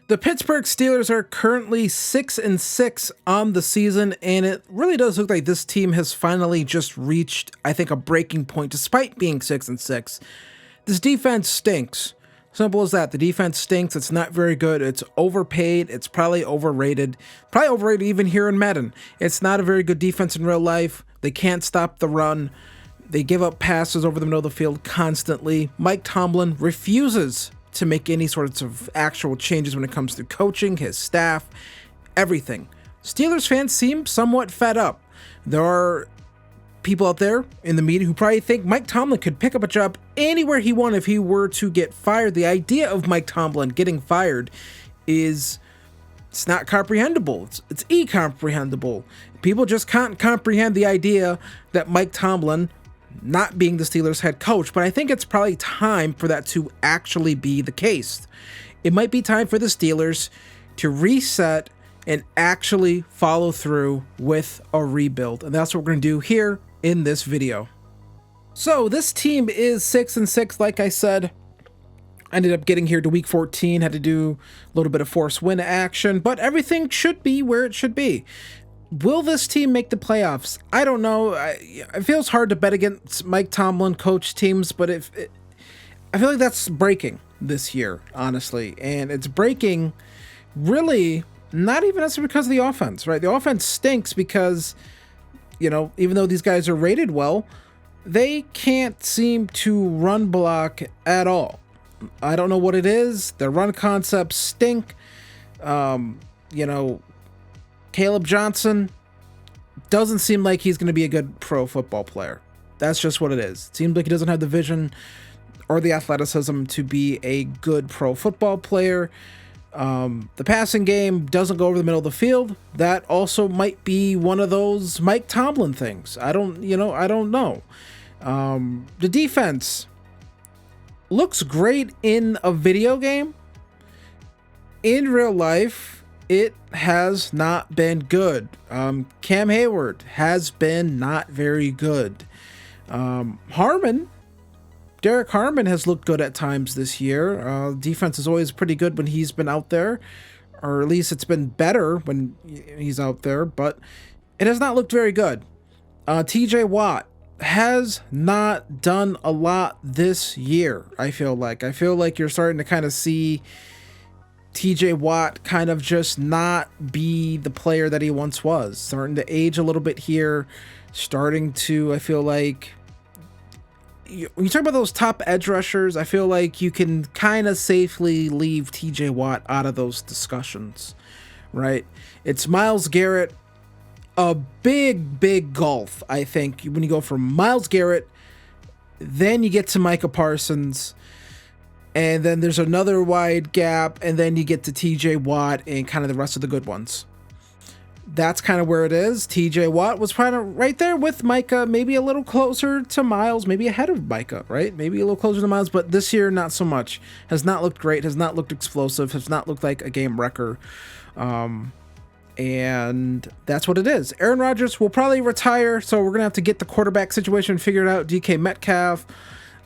The Pittsburgh Steelers are currently 6-6 on the season, and it really does look like this team has finally just reached, I think, a breaking point despite being 6-6. This defense stinks. Simple as that. The defense stinks. It's not very good. It's overpaid. It's probably overrated. Probably overrated even here in Madden. It's not a very good defense in real life. They can't stop the run. They give up passes over the middle of the field constantly. Mike Tomlin refuses to make any sorts of actual changes when it comes to coaching, his staff, everything. Steelers fans seem somewhat fed up. There are people out there in the media who probably think Mike Tomlin could pick up a job anywhere he wanted if he were to get fired. The idea of Mike Tomlin getting fired it's not comprehensible. It's incomprehensible. People just can't comprehend the idea that Mike Tomlin not being the Steelers head coach, but I think it's probably time for that to actually be the case. It might be time for the Steelers to reset and actually follow through with a rebuild, and that's what we're going to do here in this video. So this team is 6-6, like I said. I ended up getting here to week 14, had to do a little bit of force win action, but everything should be where it should be. Will this team make the playoffs? I don't know. It feels hard to bet against Mike Tomlin coach teams, but I feel like that's breaking this year, honestly. And it's breaking really not even necessarily because of the offense, right? The offense stinks because, even though these guys are rated well, they can't seem to run block at all. I don't know what it is. Their run concepts stink. Caleb Johnson doesn't seem like he's going to be a good pro football player. That's just what it is. It seems like he doesn't have the vision or the athleticism to be a good pro football player. The passing game doesn't go over the middle of the field. That also might be one of those Mike Tomlin things. I don't know. The defense looks great in a video game. In real life, it has not been good. Cam Hayward has been not very good. Derek Harmon has looked good at times this year. Defense is always pretty good when he's been out there, or at least it's been better when he's out there, but it has not looked very good. TJ Watt has not done a lot this year, I feel like. You're starting to kind of see TJ Watt kind of just not be the player that he once was. Starting to age a little bit here. Starting to, I feel like, when you talk about those top edge rushers, I feel like you can kind of safely leave TJ Watt out of those discussions, right? It's Myles Garrett, a big gulf, I think, when you go from Myles Garrett, then you get to Micah Parsons, and then there's another wide gap, and then you get to TJ Watt and kind of the rest of the good ones. That's kind of where it is. TJ Watt was kind of right there with Micah, maybe a little closer to Myles, maybe ahead of Micah, right? Maybe a little closer to Myles, but this year, not so much. Has not looked great, has not looked explosive, has not looked like a game wrecker. And that's what it is. Aaron Rodgers will probably retire, so we're going to have to get the quarterback situation figured out. DK Metcalf,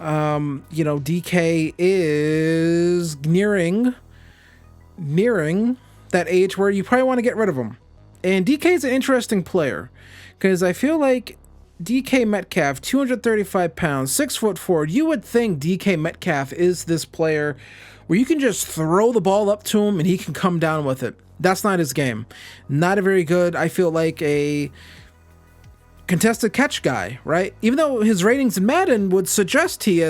DK is nearing that age where you probably want to get rid of him. And DK is an interesting player because I feel like DK Metcalf, 235 pounds, 6'4". You would think DK Metcalf is this player where you can just throw the ball up to him and he can come down with it. That's not his game. Not a very good, I feel like, a contested catch guy, right? Even though his ratings in Madden would suggest he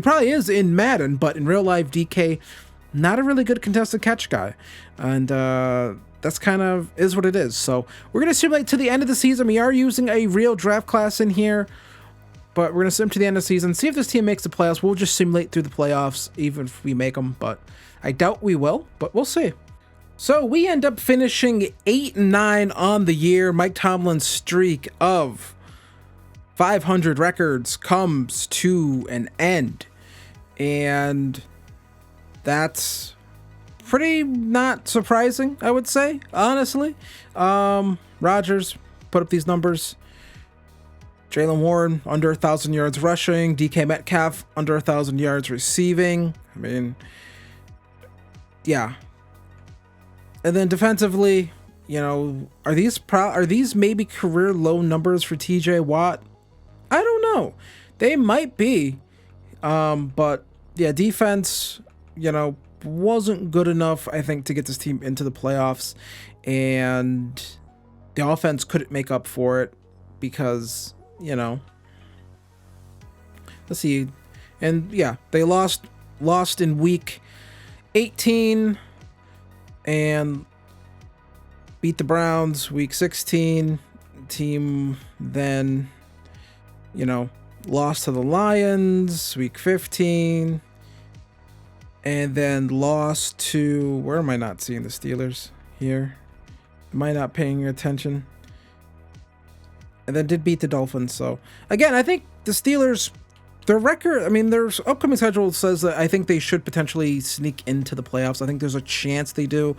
probably is in Madden, but in real life, DK, not a really good contested catch guy. And that's kind of is what it is. So we're going to simulate to the end of the season. We are using a real draft class in here, but we're going to sim to the end of the season, see if this team makes the playoffs. We'll just simulate through the playoffs, even if we make them, but I doubt we will, but we'll see. So we end up finishing 8-9 on the year. Mike Tomlin's streak of 500 records comes to an end. And that's pretty not surprising, I would say, honestly. Rodgers put up these numbers. Jaylen Warren, under 1,000 yards rushing. DK Metcalf, under 1,000 yards receiving. I mean, yeah. And then defensively, are these maybe career low numbers for TJ Watt? I don't know. They might be. But yeah, defense, wasn't good enough, I think, to get this team into the playoffs. And the offense couldn't make up for it because, let's see. And yeah, they lost in week 18 and beat the Browns week 16. Team then, lost to the Lions week 15. And then lost to, where am I not seeing the Steelers here? Am I not paying attention? And then did beat the Dolphins. So again, I think the Steelers, their record, their upcoming schedule says that I think they should potentially sneak into the playoffs. I think there's a chance they do.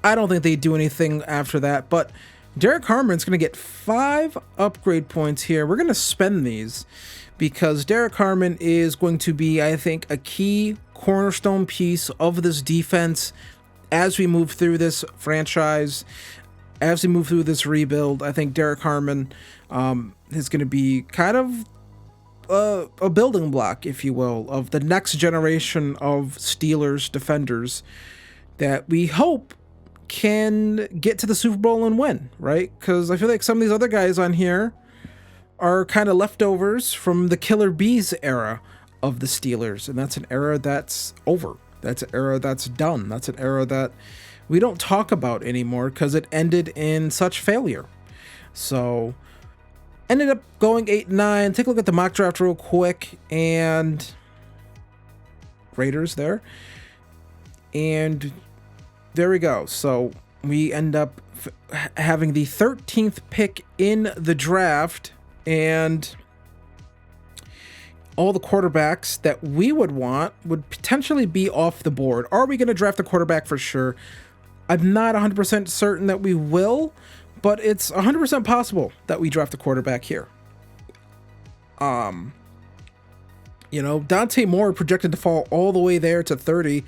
I don't think they do anything after that, but Derek Harmon's going to get 5 upgrade points here. We're going to spend these because Derek Harmon is going to be, I think, a key cornerstone piece of this defense as we move through this franchise, as we move through this rebuild. I think Derek Harmon is going to be kind of a building block, if you will, of the next generation of Steelers defenders that we hope can get to the Super Bowl and win, right? Because I feel like some of these other guys on here are kind of leftovers from the Killer Bees era of the Steelers, and that's an era that's over. That's an era that's done. That's an era that we don't talk about anymore because it ended in such failure. So ended up going 8-9. Take a look at the mock draft real quick, and Raiders there. And there we go. So we end up having the 13th pick in the draft, and all the quarterbacks that we would want would potentially be off the board. Are we going to draft a quarterback for sure? I'm not 100% certain that we will, but it's 100% possible that we draft a quarterback here. Dante Moore projected to fall all the way there to 30.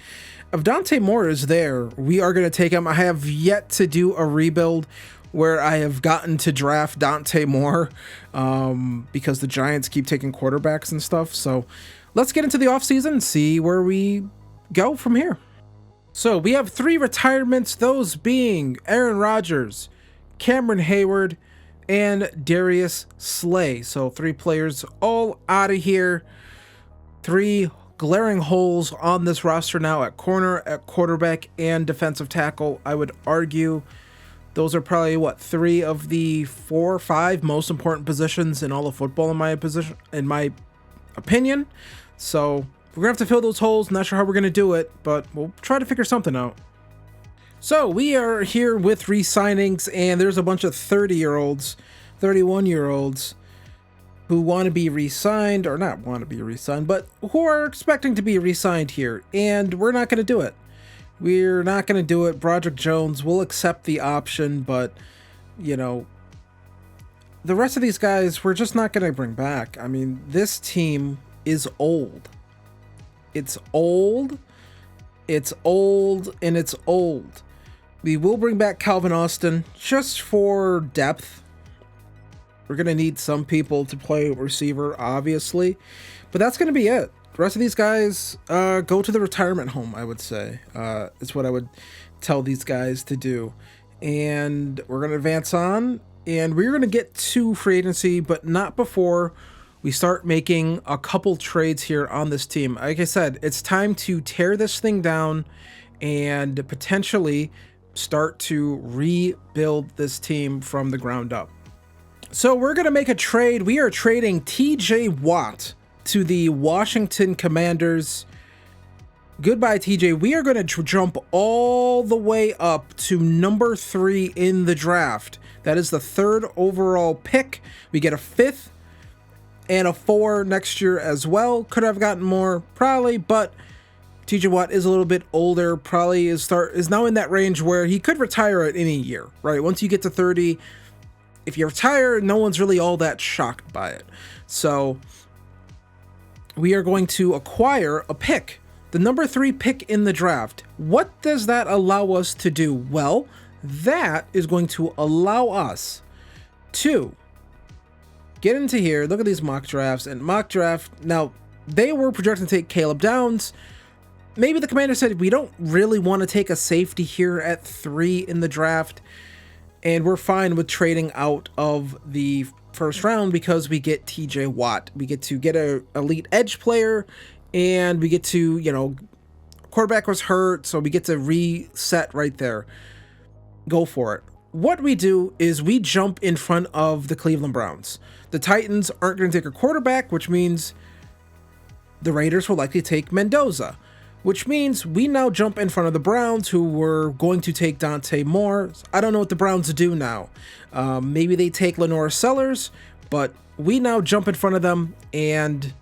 If Dante Moore is there, we are going to take him. I have yet to do a rebuild where I have gotten to draft Dante Moore because the Giants keep taking quarterbacks and stuff. So let's get into the offseason and see where we go from here. So we have 3 retirements, those being Aaron Rodgers, Cameron Hayward, and Darius Slay. So 3 players all out of here. 3 glaring holes on this roster now at corner, at quarterback, and defensive tackle. I would argue those are probably 3 of the 4 or 5 most important positions in all of football in my opinion. So we're gonna have to fill those holes. Not sure how we're gonna do it, but we'll try to figure something out. So we are here with re-signings, and there's a bunch of 30-year-olds, 31-year-olds who want to be re-signed, or not want to be re-signed, but who are expecting to be re-signed here, and we're not going to do it. We're not going to do it. Broderick Jones will accept the option, but, the rest of these guys, we're just not going to bring back. This team is old. It's old, and it's old. We will bring back Calvin Austin just for depth. We're going to need some people to play receiver, obviously, but that's going to be it. The rest of these guys go to the retirement home, I would say. It's what I would tell these guys to do. And we're going to advance on, and we're going to get to free agency, but not before we start making a couple trades here on this team. Like I said, it's time to tear this thing down and potentially start to rebuild this team from the ground up. So we're going to make a trade. We are trading TJ Watt to the Washington Commanders. Goodbye, TJ. We are going to jump all the way up to number 3 in the draft. That is the 3rd overall pick. We get a 5th and a 4 next year as well. Could have gotten more, probably, but TJ Watt is a little bit older, probably is now in that range where he could retire at any year, right? Once you get to 30, if you retire, no one's really all that shocked by it. So we are going to acquire a pick the number 3 pick in the draft. What does that allow us to do? Well, that is going to allow us to get into here, look at these mock drafts, and mock draft, now, they were projecting to take Caleb Downs. Maybe the commander said, we don't really want to take a safety here at 3 in the draft, and we're fine with trading out of the first round because we get TJ Watt. We get to get a elite edge player, and we get to, you know, quarterback was hurt, so we get to reset right there. Go for it. What we do is we jump in front of the Cleveland Browns. The Titans aren't going to take a quarterback, which means the Raiders will likely take Mendoza, which means we now jump in front of the Browns, who were going to take Dante Moore. I don't know what the Browns do now. Maybe they take Lenore Sellers, but we now jump in front of them. And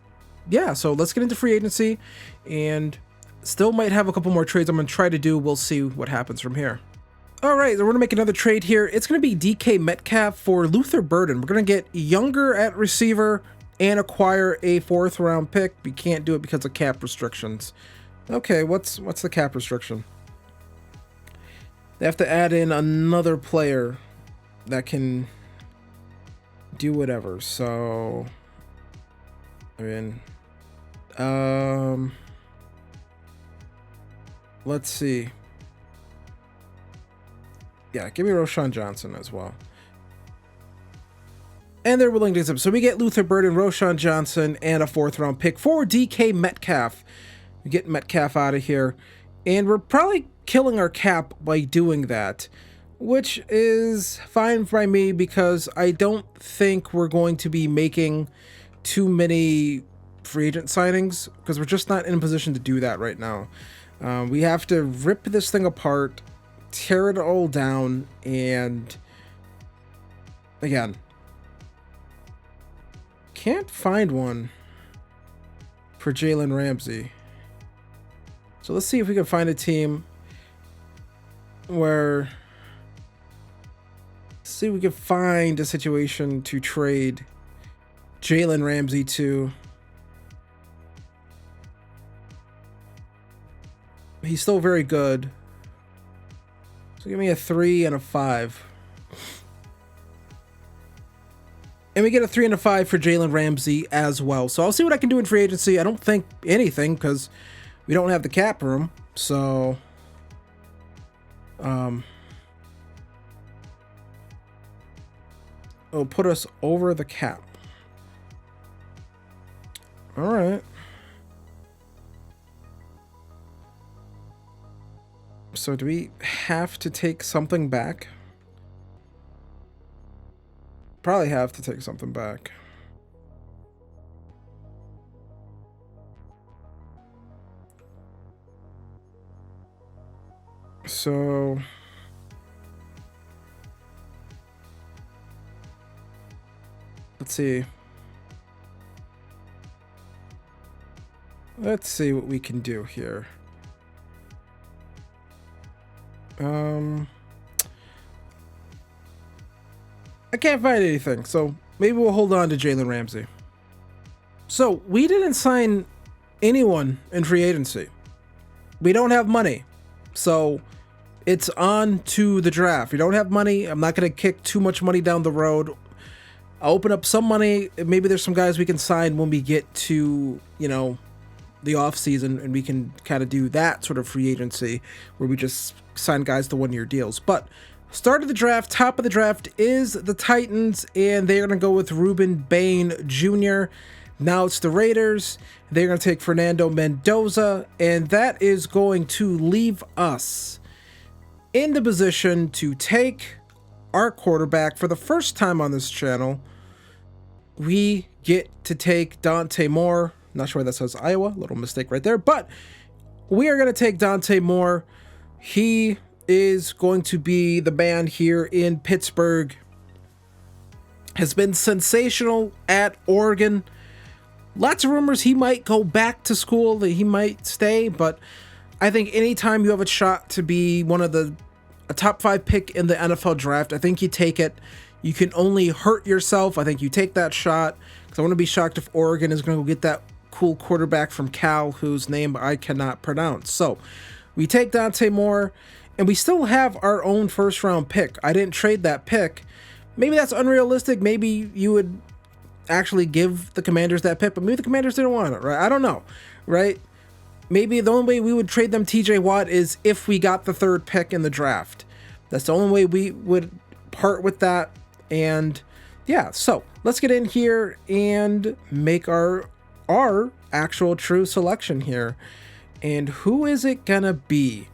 yeah, so let's get into free agency, and still might have a couple more trades I'm going to try to do. We'll see what happens from here. All right, we're going to make another trade here. It's going to be DK Metcalf for Luther Burden. We're going to get younger at receiver and acquire a 4th round pick. We can't do it because of cap restrictions. Okay, what's the cap restriction? They have to add in another player that can do whatever. So, I mean, let's see. Yeah, give me Roschon Johnson as well. And they're willing to accept. So we get Luther Burden, Roschon Johnson, and a 4th round pick for DK Metcalf. We get Metcalf out of here. And we're probably killing our cap by doing that, which is fine by me because I don't think we're going to be making too many free agent signings because we're just not in a position to do that right now. We have to rip this thing apart, tear it all down, and again, can't find one for Jalen Ramsey. So let's see if we can find a team where, see if we can find a situation to trade Jalen Ramsey to. He's still very good. So give me a 3 and a 5. And we get a 3 and a 5 for Jalen Ramsey as well. So I'll see what I can do in free agency. I don't think anything because we don't have the cap room. So it'll put us over the cap. All right. So do we have to take something back? Probably have to take something back. So let's see. Let's see what we can do here. I can't find anything, so maybe we'll hold on to Jalen Ramsey. So we didn't sign anyone in free agency. We don't have money, so it's on to the draft. We don't have money. I'm not going to kick too much money down the road. I'll open up some money. Maybe there's some guys we can sign when we get to, you know, the off season, and we can kind of do that sort of free agency where we just sign guys to 1-year deals. But start of the draft, top of the draft is the Titans, and they're going to go with Ruben Bain Jr. Now it's the Raiders. They're going to take Fernando Mendoza, and that is going to leave us in the position to take our quarterback for the first time on this channel. We get to take Dante Moore. Not sure why that says Iowa. Little mistake right there. But we are going to take Dante Moore. He is going to be the man here in Pittsburgh. Has been sensational at Oregon. Lots of rumors he might go back to school, that he might stay. But I think anytime you have a shot to be one of a top 5 pick in the NFL draft, I think you take it. You can only hurt yourself. I think you take that shot, because I want to be shocked if Oregon is going to go get that cool quarterback from Cal whose name I cannot pronounce. So we take Dante Moore, and we still have our own first round pick. I didn't trade that pick. Maybe that's unrealistic. Maybe you would actually give the Commanders that pick, but maybe the Commanders didn't want it, right? I don't know, right? Maybe the only way we would trade them TJ Watt is if we got the third pick in the draft. That's the only way we would part with that. And yeah, so let's get in here and make our actual true selection here. And who is it gonna be?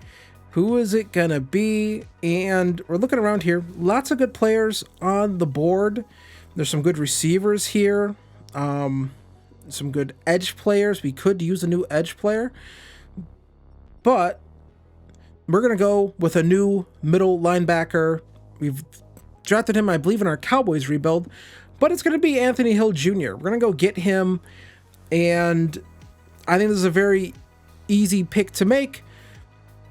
Who is it gonna be? And we're looking around here. Lots of good players on the board. There's some good receivers here. Some good edge players. We could use a new edge player, but we're going to go with a new middle linebacker. We've drafted him, I believe, in our Cowboys rebuild, but it's going to be Anthony Hill Jr. We're going to go get him, and I think this is a very easy pick to make.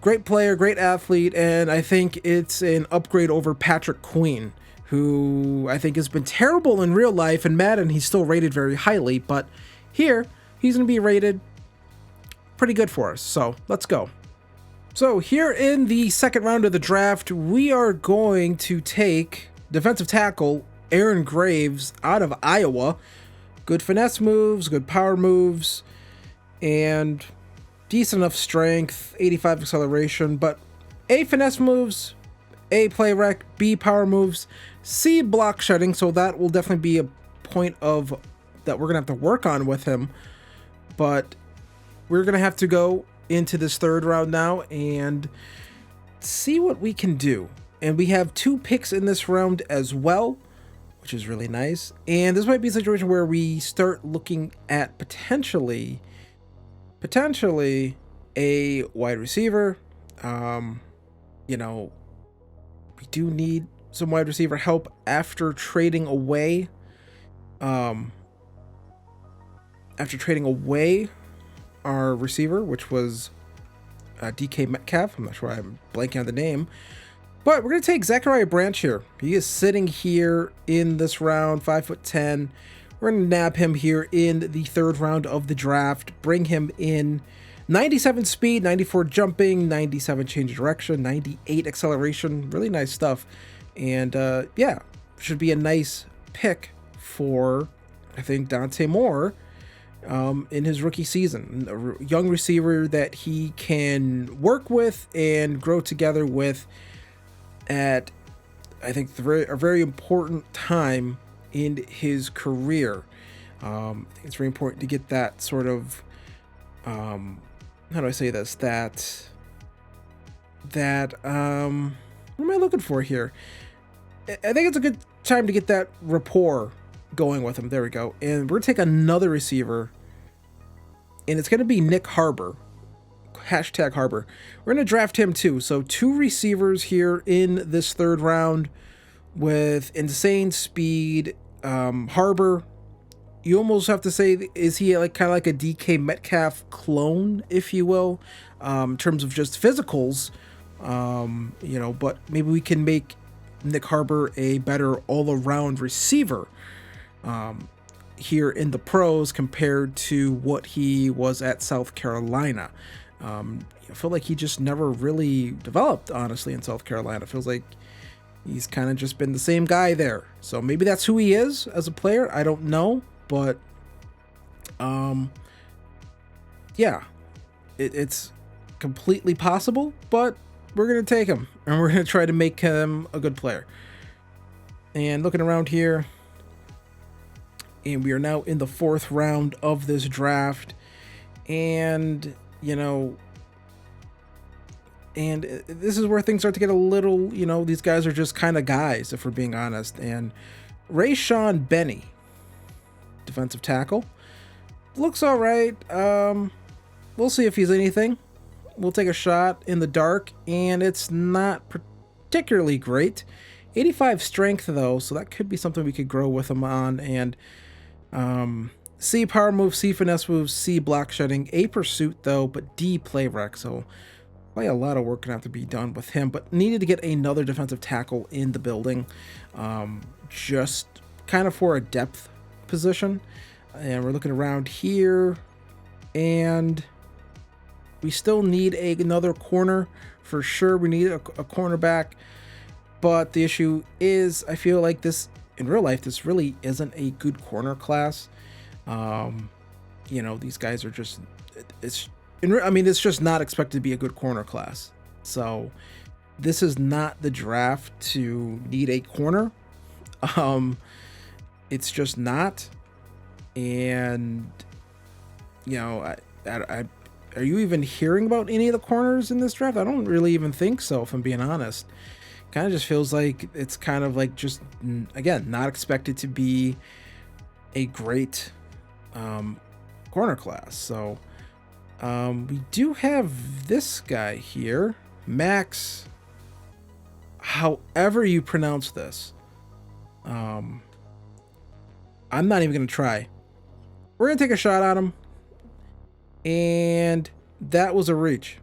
Great player, great athlete, and I think it's an upgrade over Patrick Queen, who I think has been terrible in real life. In Madden, he's still rated very highly, but here, he's going to be rated pretty good for us. So let's go. So here in the second round of the draft, we are going to take defensive tackle Aaron Graves out of Iowa. Good finesse moves, good power moves, and decent enough strength, 85 acceleration, but A, finesse moves, A, play rec, B, power moves, C, block shedding, so that will definitely be a point of that we're going to have to work on with him. But we're going to have to go into this third round now and see what we can do. And we have 2 picks in this round as well, which is really nice. And this might be a situation where we start looking at potentially a wide receiver. You know, we do need some wide receiver help after trading away our receiver, which was DK Metcalf. I'm not sure, I'm blanking on the name, but we're going to take Zachariah Branch here. He is sitting here in this round, 5'10". We're going to nab him here in the third round of the draft, bring him in. 97 speed, 94 jumping, 97 change of direction, 98 acceleration, really nice stuff. And yeah, should be a nice pick for, I think, Dante Moore in his rookie season. A young receiver that he can work with and grow together with at, I think, a very important time in his career. I think it's very important to get that sort of, how do I say this? That what am I looking for here? I think it's a good time to get that rapport going with him. There we go. And we're going to take another receiver, and it's going to be Nick Harbor. Hashtag Harbor. We're going to draft him too. So 2 receivers here in this third round with insane speed. Harbor, you almost have to say, is he like kind of like a DK Metcalf clone, if you will, in terms of just physicals, you know, but maybe we can make Nick Harbor a better all-around receiver here in the pros compared to what he was at South Carolina. I feel like he just never really developed, honestly, in South Carolina. It feels like he's kind of just been the same guy there. So maybe that's who he is as a player. I don't know, but yeah, it's completely possible, but we're going to take him and we're going to try to make him a good player. And looking around here, and we are now in the 4th round of this draft, and you know, and this is where things start to get a little, you know, these guys are just kind of guys, if we're being honest. And Rayshawn Benny, defensive tackle, looks all right. We'll see if he's anything. We'll take a shot in the dark, and it's not particularly great. 85 strength though, so that could be something we could grow with him on. And C power move, C finesse move, C block shedding, A pursuit though, but D play rec. So probably a lot of work gonna have to be done with him, but needed to get another defensive tackle in the building, just kind of for a depth position. And we're looking around here. And we still need another corner for sure. We need a cornerback. But the issue is, I feel like this, in real life, this really isn't a good corner class. These guys are just, it's just not expected to be a good corner class. So this is not the draft to need a corner. It's just not. And, are you even hearing about any of the corners in this draft? I don't really even think so, if I'm being honest. Kind of just feels like it's kind of like just, again, not expected to be a great corner class. So we do have this guy here, Max, however you pronounce this. I'm not even going to try. We're going to take a shot at him. And that was a reach.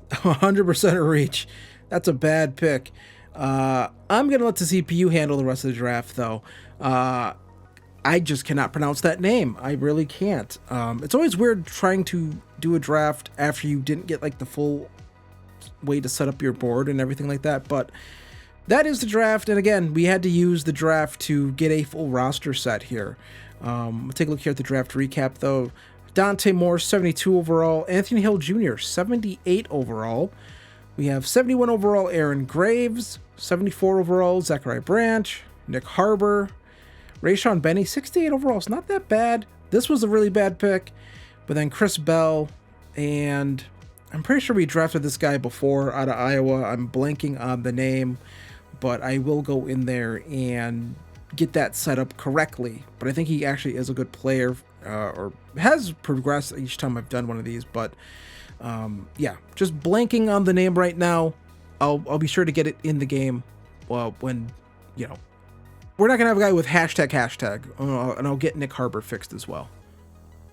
100% a reach. That's a bad pick. I'm going to let the CPU handle the rest of the draft, though. I just cannot pronounce that name. I really can't. It's always weird trying to do a draft after you didn't get like the full way to set up your board and everything like that. But that is the draft. And again, we had to use the draft to get a full roster set here. We'll take a look here at the draft recap, though. Dante Moore, 72 overall. Anthony Hill Jr., 78 overall. We have 71 overall Aaron Graves, 74 overall Zachariah Branch, Nick Harbor, Rayshon Benny, 68 overall. It's not that bad. This was a really bad pick. But then Chris Bell, and I'm pretty sure we drafted this guy before out of Iowa. I'm blanking on the name, but I will go in there and get that set up correctly. But I think he actually is a good player, or has progressed each time I've done one of these. But yeah, just blanking on the name right now. I'll be sure to get it in the game. Well, when, we're not gonna have a guy with hashtag, and I'll get Nick Harbor fixed as well.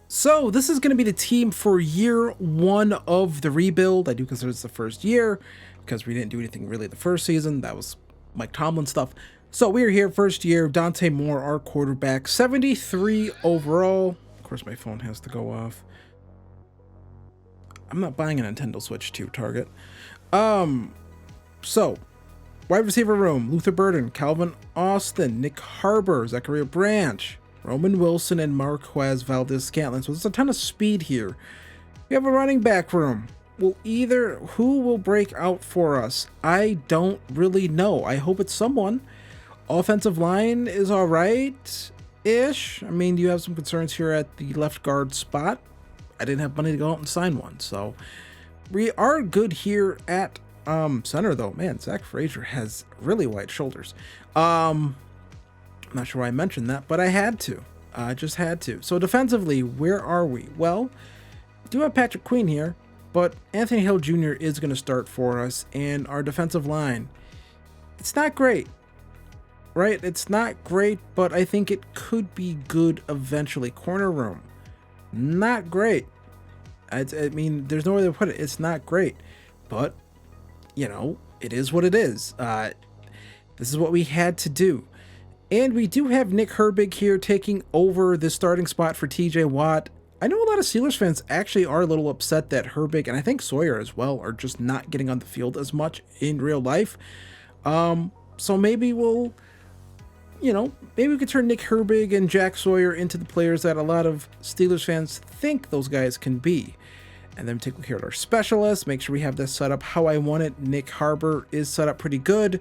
So this is gonna be the team for year one of the rebuild. I do consider this the first year because we didn't do anything really the first season. That was Mike Tomlin stuff. So we are here first year. Dante Moore, our quarterback, 73 overall. Of course, my phone has to go off. I'm not buying a Nintendo Switch 2, Target. So wide receiver room: Luther Burden, Calvin Austin, Nick Harbor, Zachariah Branch, Roman Wilson, and Marquez Valdez-Scantling. So there's a ton of speed here. We have a running back room. Who will break out for us? I don't really know. I hope it's someone. Offensive line is all right-ish. I mean, you have some concerns here at the left guard spot. I didn't have money to go out and sign one, so we are good here at center, though. Man, Zach Frazier has really wide shoulders. I'm not sure why I mentioned that, but I had to. I just had to. So defensively, where are we? Well, we do have Patrick Queen here, but Anthony Hill Jr. is going to start for us, and our defensive line, it's not great. Right? It's not great, but I think it could be good eventually. Corner room, not great. I mean, there's no way to put it. It's not great, but, it is what it is. This is what we had to do. And we do have Nick Herbig here taking over the starting spot for TJ Watt. I know a lot of Steelers fans actually are a little upset that Herbig, and I think Sawyer as well, are just not getting on the field as much in real life. So maybe we'll... maybe we could turn Nick Herbig and Jack Sawyer into the players that a lot of Steelers fans think those guys can be. And then take a look here at our specialists, make sure we have this set up how I want it. Nick Harbor is set up pretty good.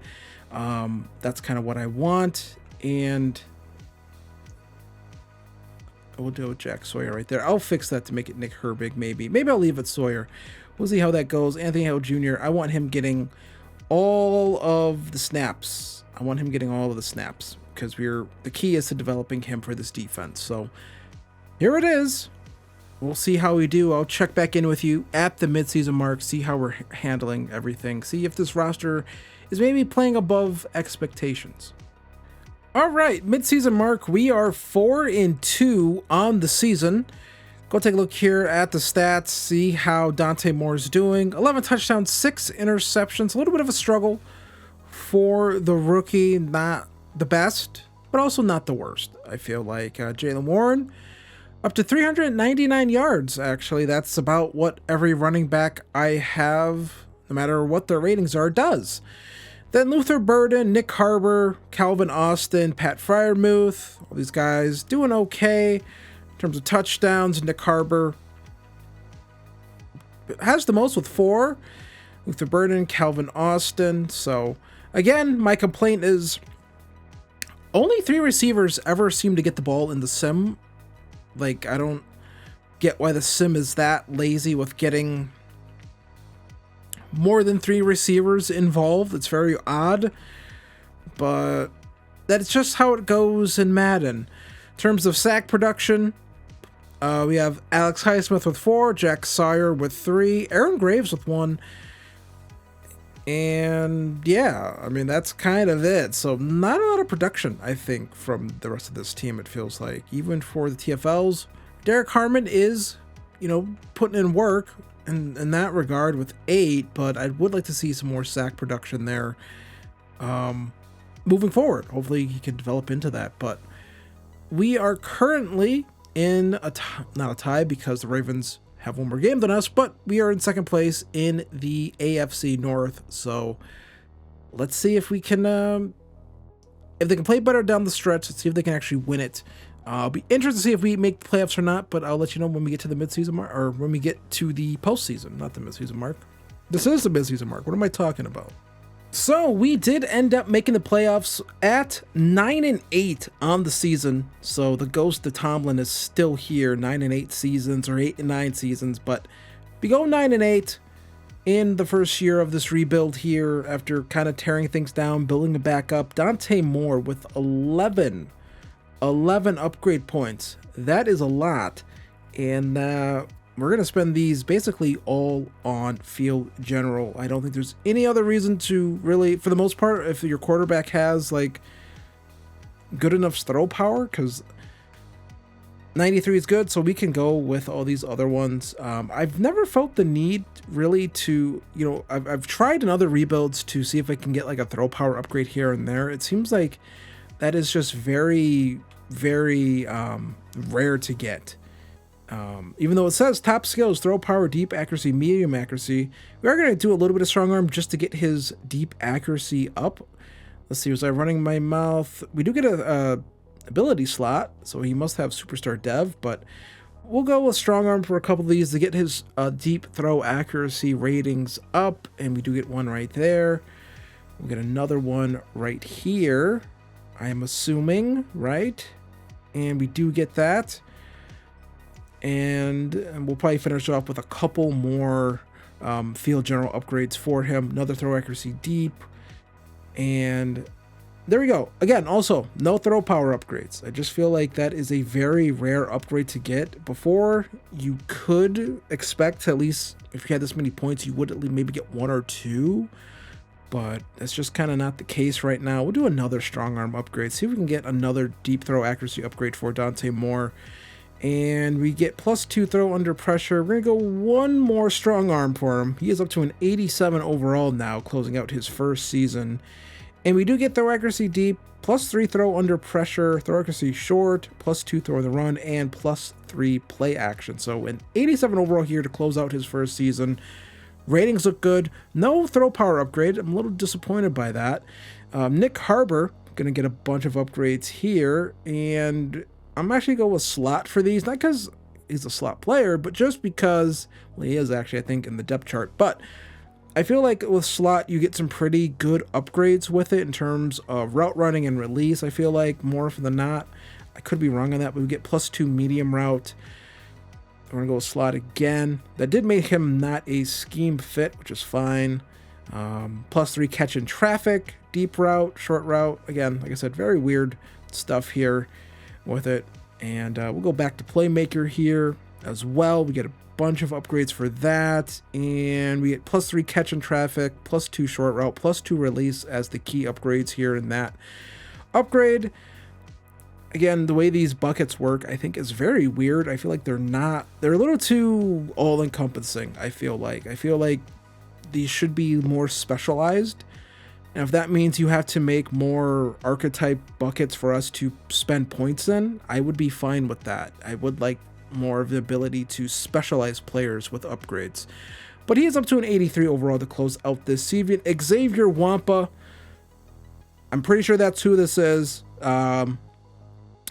That's kind of what I want. And we'll do it with Jack Sawyer right there. I'll fix that to make it Nick Herbig, maybe. Maybe I'll leave it Sawyer. We'll see how that goes. Anthony Hill Jr., I want him getting all of the snaps. Because the key is to developing him for this defense. So here it is. We'll see how we do. I'll check back in with you at the midseason mark, see how we're handling everything, see if this roster is maybe playing above expectations. All right, midseason mark, we are 4-2 on the season. Go take a look here at the stats, see how Dante Moore is doing. 11 touchdowns, 6 interceptions, a little bit of a struggle for the rookie. Not the best, but also not the worst. I feel like Jaylen Warren, Up to 399 yards, actually. That's about what every running back I have, no matter what their ratings are, does. Then Luther Burden, Nick Harbor, Calvin Austin, Pat Freiermuth, all these guys doing okay in terms of touchdowns. Nick Harbor has the most with 4. Luther Burden, Calvin Austin. So again, my complaint is only 3 receivers ever seem to get the ball in the sim. Like, I don't get why the sim is that lazy with getting more than 3 receivers involved. It's very odd, but that's just how it goes in Madden. In terms of sack production, we have Alex Highsmith with 4, Jack Sawyer with 3, Aaron Graves with 1, and yeah, I mean, that's kind of it. So not a lot of production, I think, from the rest of this team, it feels like. Even for the TFLs, Derek Harmon is, putting in work in that regard with 8, but I would like to see some more sack production there moving forward. Hopefully he can develop into that, but we are currently in not a tie because the Ravens have one more game than us, but we are in second place in the AFC North. So let's see if we can, if they can play better down the stretch. Let's see if they can actually win it. I'll be interested to see if we make the playoffs or not, but I'll let you know when we get to the midseason mark, or when we get to the postseason, not the midseason mark. This is the midseason mark. What am I talking about? So we did end up making the playoffs at 9-8 on the season. So the ghost of Tomlin is still here, 9-8 seasons or 8-9 seasons, but we go 9-8 in the first year of this rebuild here after kind of tearing things down, building it back up. Dante Moore with 11 upgrade points. That is a lot. And we're going to spend these basically all on field general. I don't think there's any other reason to really, for the most part, if your quarterback has like good enough throw power, because 93 is good, so we can go with all these other ones. I've never felt the need really to, I've tried in other rebuilds to see if I can get like a throw power upgrade here and there. It seems like that is just very, very rare to get. Even though it says top skills, throw power, deep accuracy, medium accuracy, we are going to do a little bit of strong arm just to get his deep accuracy up. Let's see, was I running my mouth? We do get a ability slot, so he must have superstar dev, but we'll go with strong arm for a couple of these to get his deep throw accuracy ratings up, and we do get one right there. We'll get another one right here, I'm assuming, right? And we do get that. And we'll probably finish off with a couple more field general upgrades for him. Another throw accuracy deep. And there we go. Again, also, no throw power upgrades. I just feel like that is a very rare upgrade to get. Before, you could expect to, at least, if you had this many points, you would at least maybe get 1 or 2. But that's just kind of not the case right now. We'll do another strong arm upgrade. See if we can get another deep throw accuracy upgrade for Dante Moore. And we get +2 throw under pressure. We're going to go one more strong arm for him. He is up to an 87 overall now, closing out his first season. And we do get throw accuracy deep, +3 throw under pressure, throw accuracy short, +2 throw in the run, and +3 play action. So an 87 overall here to close out his first season. Ratings look good. No throw power upgrade. I'm a little disappointed by that. Nick Harbor, going to get a bunch of upgrades here. And I'm actually going with slot for these, not because he's a slot player, but just because, well, he is actually, I think, in the depth chart. But I feel like with slot, you get some pretty good upgrades with it in terms of route running and release. I feel like more often than not, I could be wrong on that, but we get +2 medium route. I'm going to go with slot again. That did make him not a scheme fit, which is fine. +3 catch in traffic, deep route, short route. Again, like I said, very weird stuff here with it. And we'll go back to playmaker here as well. We get a bunch of upgrades for that, and we get +3 catch in traffic, +2 short route, +2 release as the key upgrades here in that upgrade. Again, the way these buckets work, I think, is very weird. I feel like they're a little too all-encompassing. I feel like these should be more specialized. And if that means you have to make more archetype buckets for us to spend points in, I would be fine with that. I would like more of the ability to specialize players with upgrades. But he is up to an 83 overall to close out this season. Xavier Wampa, I'm pretty sure that's who this is.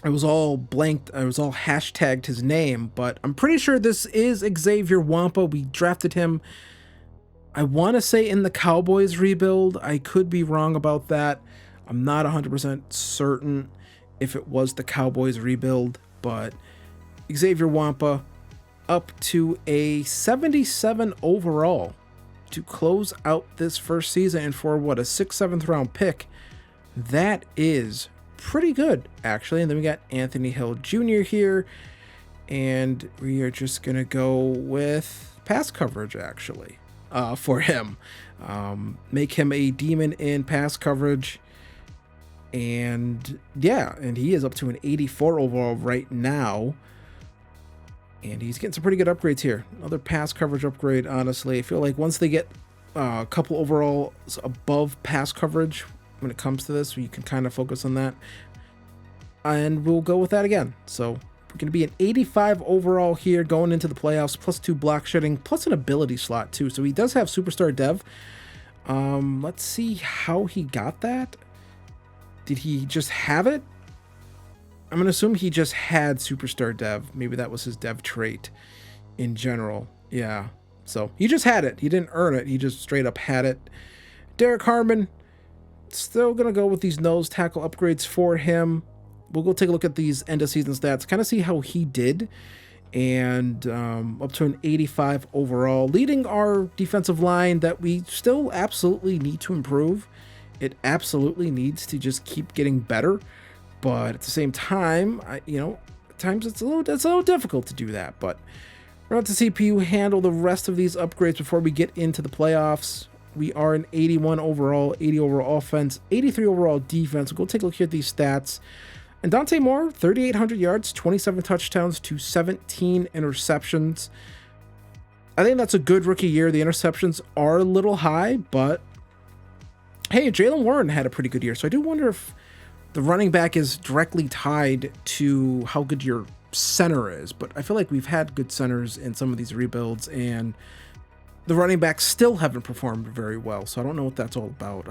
I was all blanked. I was all hashtagged his name, but I'm pretty sure this is Xavier Wampa. We drafted him, I want to say, in the Cowboys rebuild. I could be wrong about that. I'm not 100% certain if it was the Cowboys rebuild, but Xavier Wampa up to a 77 overall to close out this first season, and for what, a 6th, 7th round pick. That is pretty good, actually. And then we got Anthony Hill Jr. here, and we are just gonna go with pass coverage, actually, for him. Make him a demon in pass coverage, and yeah, and he is up to an 84 overall right now, and he's getting some pretty good upgrades here. Another pass coverage upgrade. Honestly, I feel like once they get a couple overalls above pass coverage, when it comes to this, you can kind of focus on that, and we'll go with that again. So we're going to be an 85 overall here going into the playoffs, plus 2 block shedding, plus an ability slot too. So he does have superstar dev. Let's see how he got that. Did he just have it? I'm going to assume he just had superstar dev. Maybe that was his dev trait in general. Yeah, so he just had it. He didn't earn it. He just straight up had it. Derek Harmon, still going to go with these nose tackle upgrades for him. We'll go take a look at these end of season stats, kind of see how he did. And up to an 85 overall, leading our defensive line that we still absolutely need to improve. It absolutely needs to just keep getting better. But at the same time, at times it's a little difficult to do that. But we're about to see PU handle the rest of these upgrades before we get into the playoffs. We are an 81 overall, 80 overall offense, 83 overall defense. We'll go take a look here at these stats. And Dante Moore, 3,800 yards, 27 touchdowns to 17 interceptions. I think that's a good rookie year. The interceptions are a little high, but hey, Jaylen Warren had a pretty good year. So I do wonder if the running back is directly tied to how good your center is. But I feel like we've had good centers in some of these rebuilds, and the running backs still haven't performed very well, so I don't know what that's all about.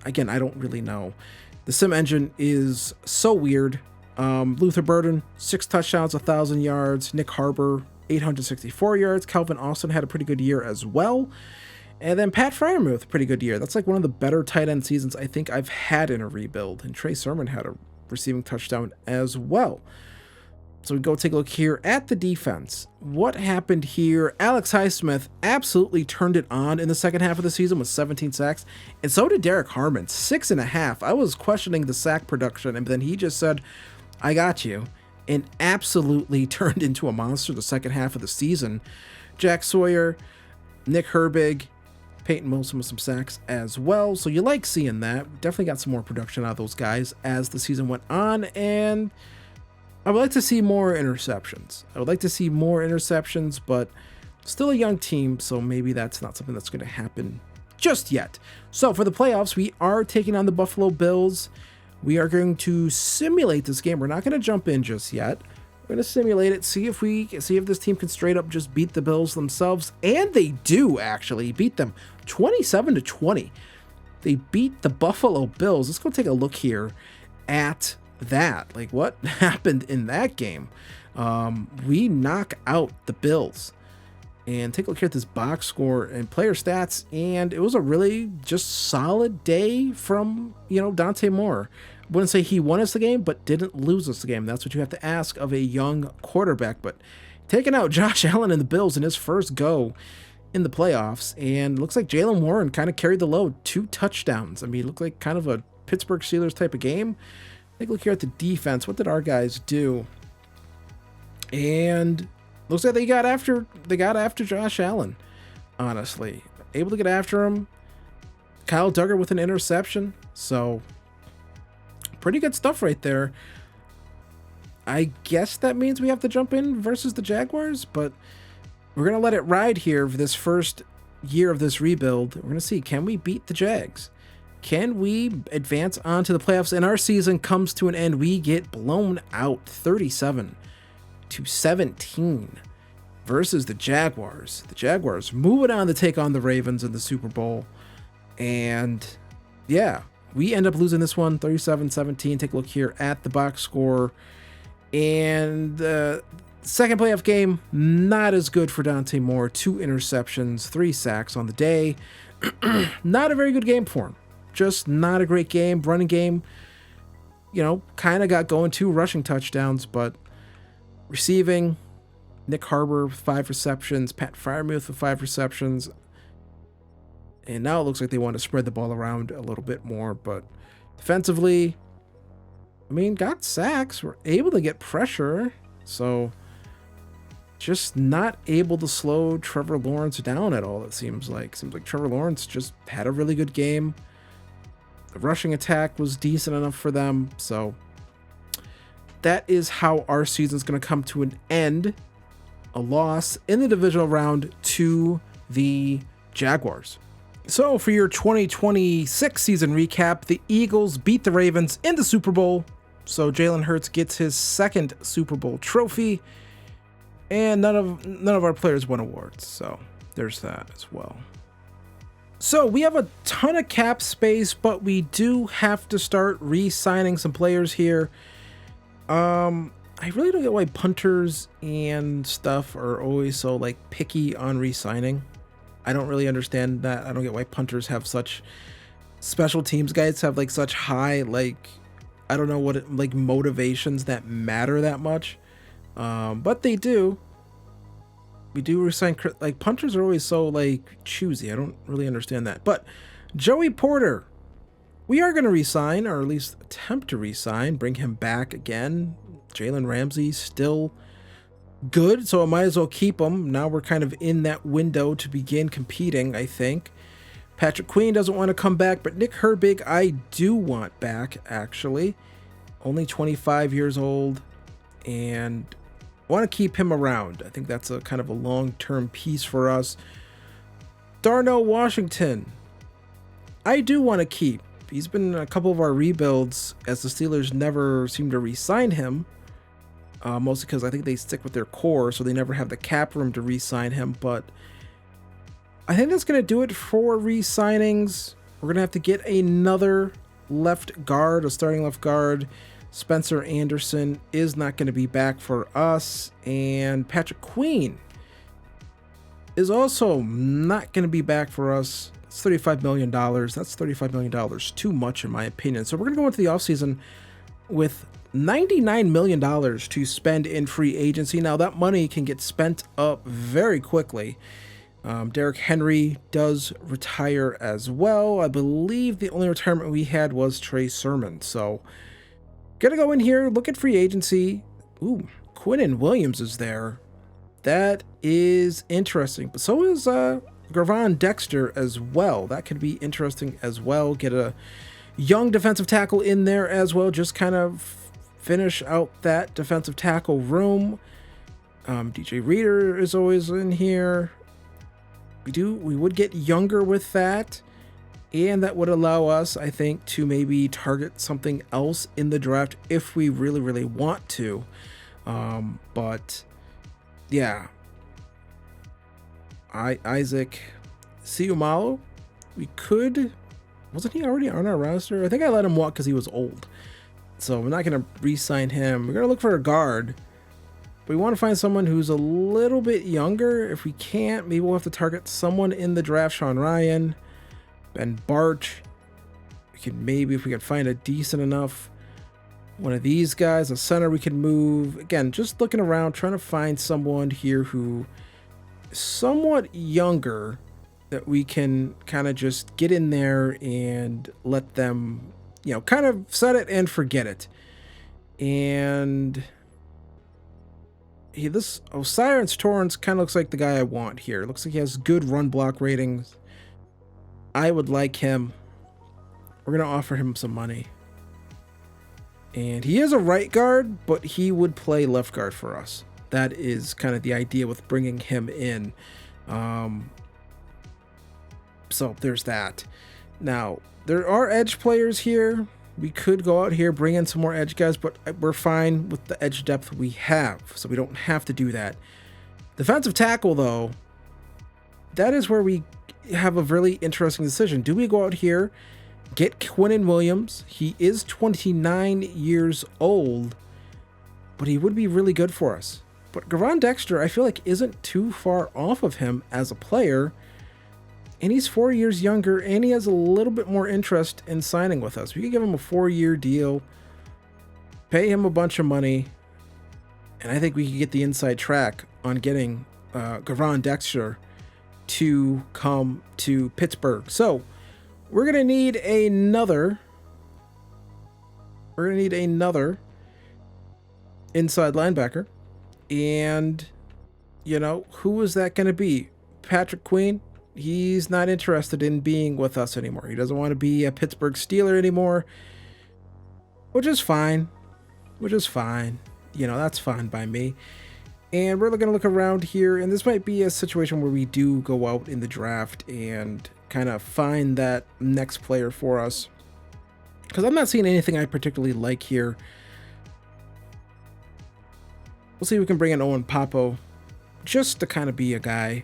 Again, I don't really know. The sim engine is so weird. Luther Burden, 6 touchdowns, 1,000 yards. Nick Harbor, 864 yards. Calvin Austin had a pretty good year as well. And then Pat Freiermuth, a pretty good year. That's like one of the better tight end seasons I think I've had in a rebuild. And Trey Sermon had a receiving touchdown as well. So we go take a look here at the defense. What happened here? Alex Highsmith absolutely turned it on in the second half of the season with 17 sacks. And so did Derek Harmon, 6.5. I was questioning the sack production, and then he just said, I got you, and absolutely turned into a monster the second half of the season. Jack Sawyer, Nick Herbig, Peyton Wilson with some sacks as well. So you like seeing that. Definitely got some more production out of those guys as the season went on, and I would like to see more interceptions. But still a young team, so maybe that's not something that's going to happen just yet. So for the playoffs, we are taking on the Buffalo Bills. We are going to simulate this game. We're not going to jump in just yet. We're going to simulate it, see if this team can straight up just beat the Bills themselves. And they do actually beat them 27-20. They beat the Buffalo Bills. Let's go take a look here at that. Like, what happened in that game? We knock out the Bills. And take a look here at this box score and player stats, and it was a really just solid day from, Dante Moore. I wouldn't say he won us the game, but didn't lose us the game. That's what you have to ask of a young quarterback. But taking out Josh Allen and the Bills in his first go in the playoffs, and looks like Jaylen Warren kind of carried the load. 2 touchdowns. I mean, it looked like kind of a Pittsburgh Steelers type of game. Take a look here at the defense. What did our guys do? And looks like they got after Josh Allen, honestly. Able to get after him. Kyle Duggar with an interception. So, pretty good stuff right there. I guess that means we have to jump in versus the Jaguars, but we're going to let it ride here for this first year of this rebuild. We're going to see, can we beat the Jags? Can we advance on to the playoffs? And our season comes to an end. We get blown out 37 28-17 versus the Jaguars. The Jaguars moving on to take on the Ravens in the Super Bowl. And yeah, we end up losing this one 37-17. Take a look here at the box score. And the second playoff game, not as good for Dante Moore. 2 interceptions, 3 sacks on the day. Not a very good game for him. Just not a great game. Running game, kind of got going, 2 rushing touchdowns, but receiving, Nick Harbor with 5 receptions, Pat Freiermuth with 5 receptions. And now it looks like they want to spread the ball around a little bit more, but defensively, got sacks, were able to get pressure, so just not able to slow Trevor Lawrence down at all, it seems like. Seems like Trevor Lawrence just had a really good game. The rushing attack was decent enough for them, so that is how our season's going to come to an end. A loss in the divisional round to the Jaguars. So for your 2026 season recap, the Eagles beat the Ravens in the Super Bowl. So Jalen Hurts gets his 2nd Super Bowl trophy, and none of our players won awards. So there's that as well. So we have a ton of cap space, but we do have to start re-signing some players here. I really don't get why punters and stuff are always so picky on re-signing. I don't really understand that. I don't get why punters have such special teams guys have such high I don't know what motivations that matter that much. But they do. We do resign punters are always so choosy. I don't really understand that. But Joey Porter, we are going to resign, or at least attempt to resign, bring him back again. Jalen Ramsey still good, so I might as well keep him. Now we're kind of in that window to begin competing, I think. Patrick Queen doesn't want to come back, but Nick Herbig I do want back, actually. Only 25 years old, and want to keep him around. I think that's a kind of a long-term piece for us. Darnell Washington, I do want to keep. He's been in a couple of our rebuilds, as the Steelers never seem to re-sign him. Mostly because I think they stick with their core, so they never have the cap room to re-sign him. But I think that's going to do it for re-signings. We're going to have to get another left guard, a starting left guard. Spencer Anderson is not going to be back for us. And Patrick Queen is also not going to be back for us. It's $35 million. That's $35 million too much, in my opinion. So we're going to go into the offseason with $99 million to spend in free agency. Now, that money can get spent up very quickly. Derrick Henry does retire as well. I believe the only retirement we had was Trey Sermon. So, gonna go in here, look at free agency. Ooh, Quinnen Williams is there. That is interesting. But so is Gravon Dexter as well. That could be interesting as well. Get a young defensive tackle in there as well. Just kind of finish out that defensive tackle room. DJ Reader is always in here. We would get younger with that, and that would allow us, I think, to maybe target something else in the draft if we really, really want to. But yeah, Isaac Siumalo, wasn't he already on our roster? I think I let him walk because he was old. So we're not going to re-sign him. We're going to look for a guard. But we want to find someone who's a little bit younger. If we can't, maybe we'll have to target someone in the draft. Sean Ryan, Ben Barch. Maybe if we could find a decent enough one of these guys, a center we can move. Again, just looking around, trying to find someone here who is somewhat younger that we can kind of just get in there and let them, kind of set it and forget it. And this Cyrus Torrance kind of looks like the guy I want here. Looks like he has good run block ratings. I would like him. We're going to offer him some money. And he is a right guard, but he would play left guard for us. That is kind of the idea with bringing him in. So there's that. Now, there are edge players here. We could go out here, bring in some more edge guys, but we're fine with the edge depth we have, so we don't have to do that. Defensive tackle, though, that is where we have a really interesting decision. Do we go out here, get Quinnen Williams? He is 29 years old, but he would be really good for us. But Gervon Dexter, I feel like, isn't too far off of him as a player. And he's 4 years younger, and he has a little bit more interest in signing with us. We could give him a 4-year deal, pay him a bunch of money, and I think we could get the inside track on getting Gervon Dexter to come to Pittsburgh. So we're gonna need another. Inside linebacker, and who is that gonna be? Patrick Queen. He's not interested in being with us anymore. He doesn't want to be a Pittsburgh Steeler anymore, which is fine. That's fine by me. And we're going to look around here, and this might be a situation where we do go out in the draft and kind of find that next player for us, because I'm not seeing anything I particularly like here. We'll see if we can bring in Owen Papo just to kind of be a guy.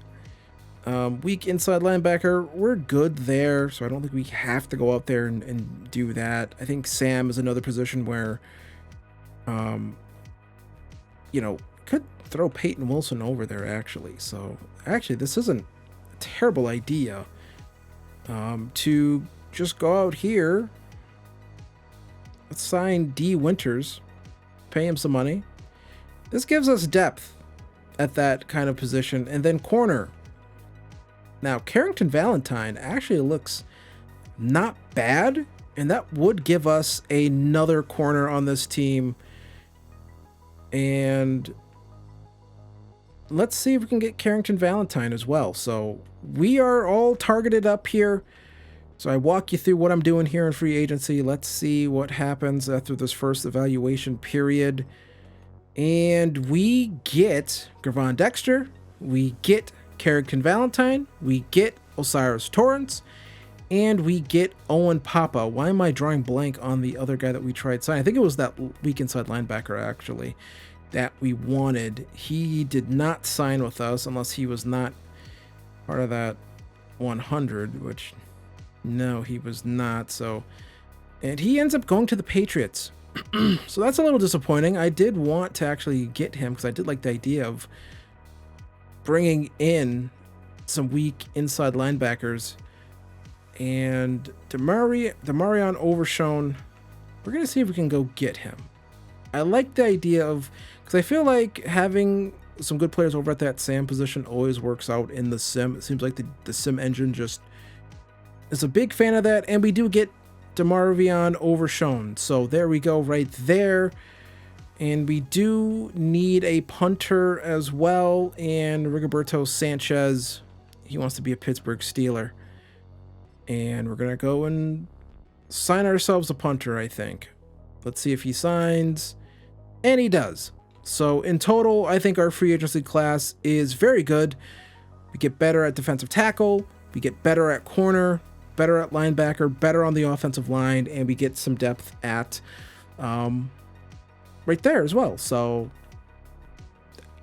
Weak inside linebacker, we're good there, so I don't think we have to go out there and do that. I think Sam is another position where, could throw Peyton Wilson over there, actually. So, actually, this isn't a terrible idea to just go out here. Let's sign D. Winters, pay him some money. This gives us depth at that kind of position, and then corner. Now, Carrington Valentine actually looks not bad, and that would give us another corner on this team. And let's see if we can get Carrington Valentine as well. So we are all targeted up here. So I walk you through what I'm doing here in free agency. Let's see what happens after this first evaluation period. And we get Gervon Dexter. We get Carrington Valentine, we get Osiris Torrance, and we get Owen Papa. Why am I drawing blank on the other guy that we tried signing? I think it was that weak inside linebacker, actually, that we wanted. He did not sign with us unless he was not part of that 100, which, no, he was not. So, and he ends up going to the Patriots. So that's a little disappointing. I did want to actually get him because I did like the idea of bringing in some weak inside linebackers. And Demarion Overshown, we're going to see if we can go get him. I like the idea of, because I feel like having some good players over at that Sam position always works out in the sim. It seems like the sim engine just is a big fan of that. And we do get Demarion Overshown. So there we go right there. And we do need a punter as well. And Rigoberto Sanchez, he wants to be a Pittsburgh Steeler. And we're going to go and sign ourselves a punter, I think. Let's see if he signs. And he does. So in total, I think our free agency class is very good. We get better at defensive tackle. We get better at corner, better at linebacker, better on the offensive line. And we get some depth at right there as well. So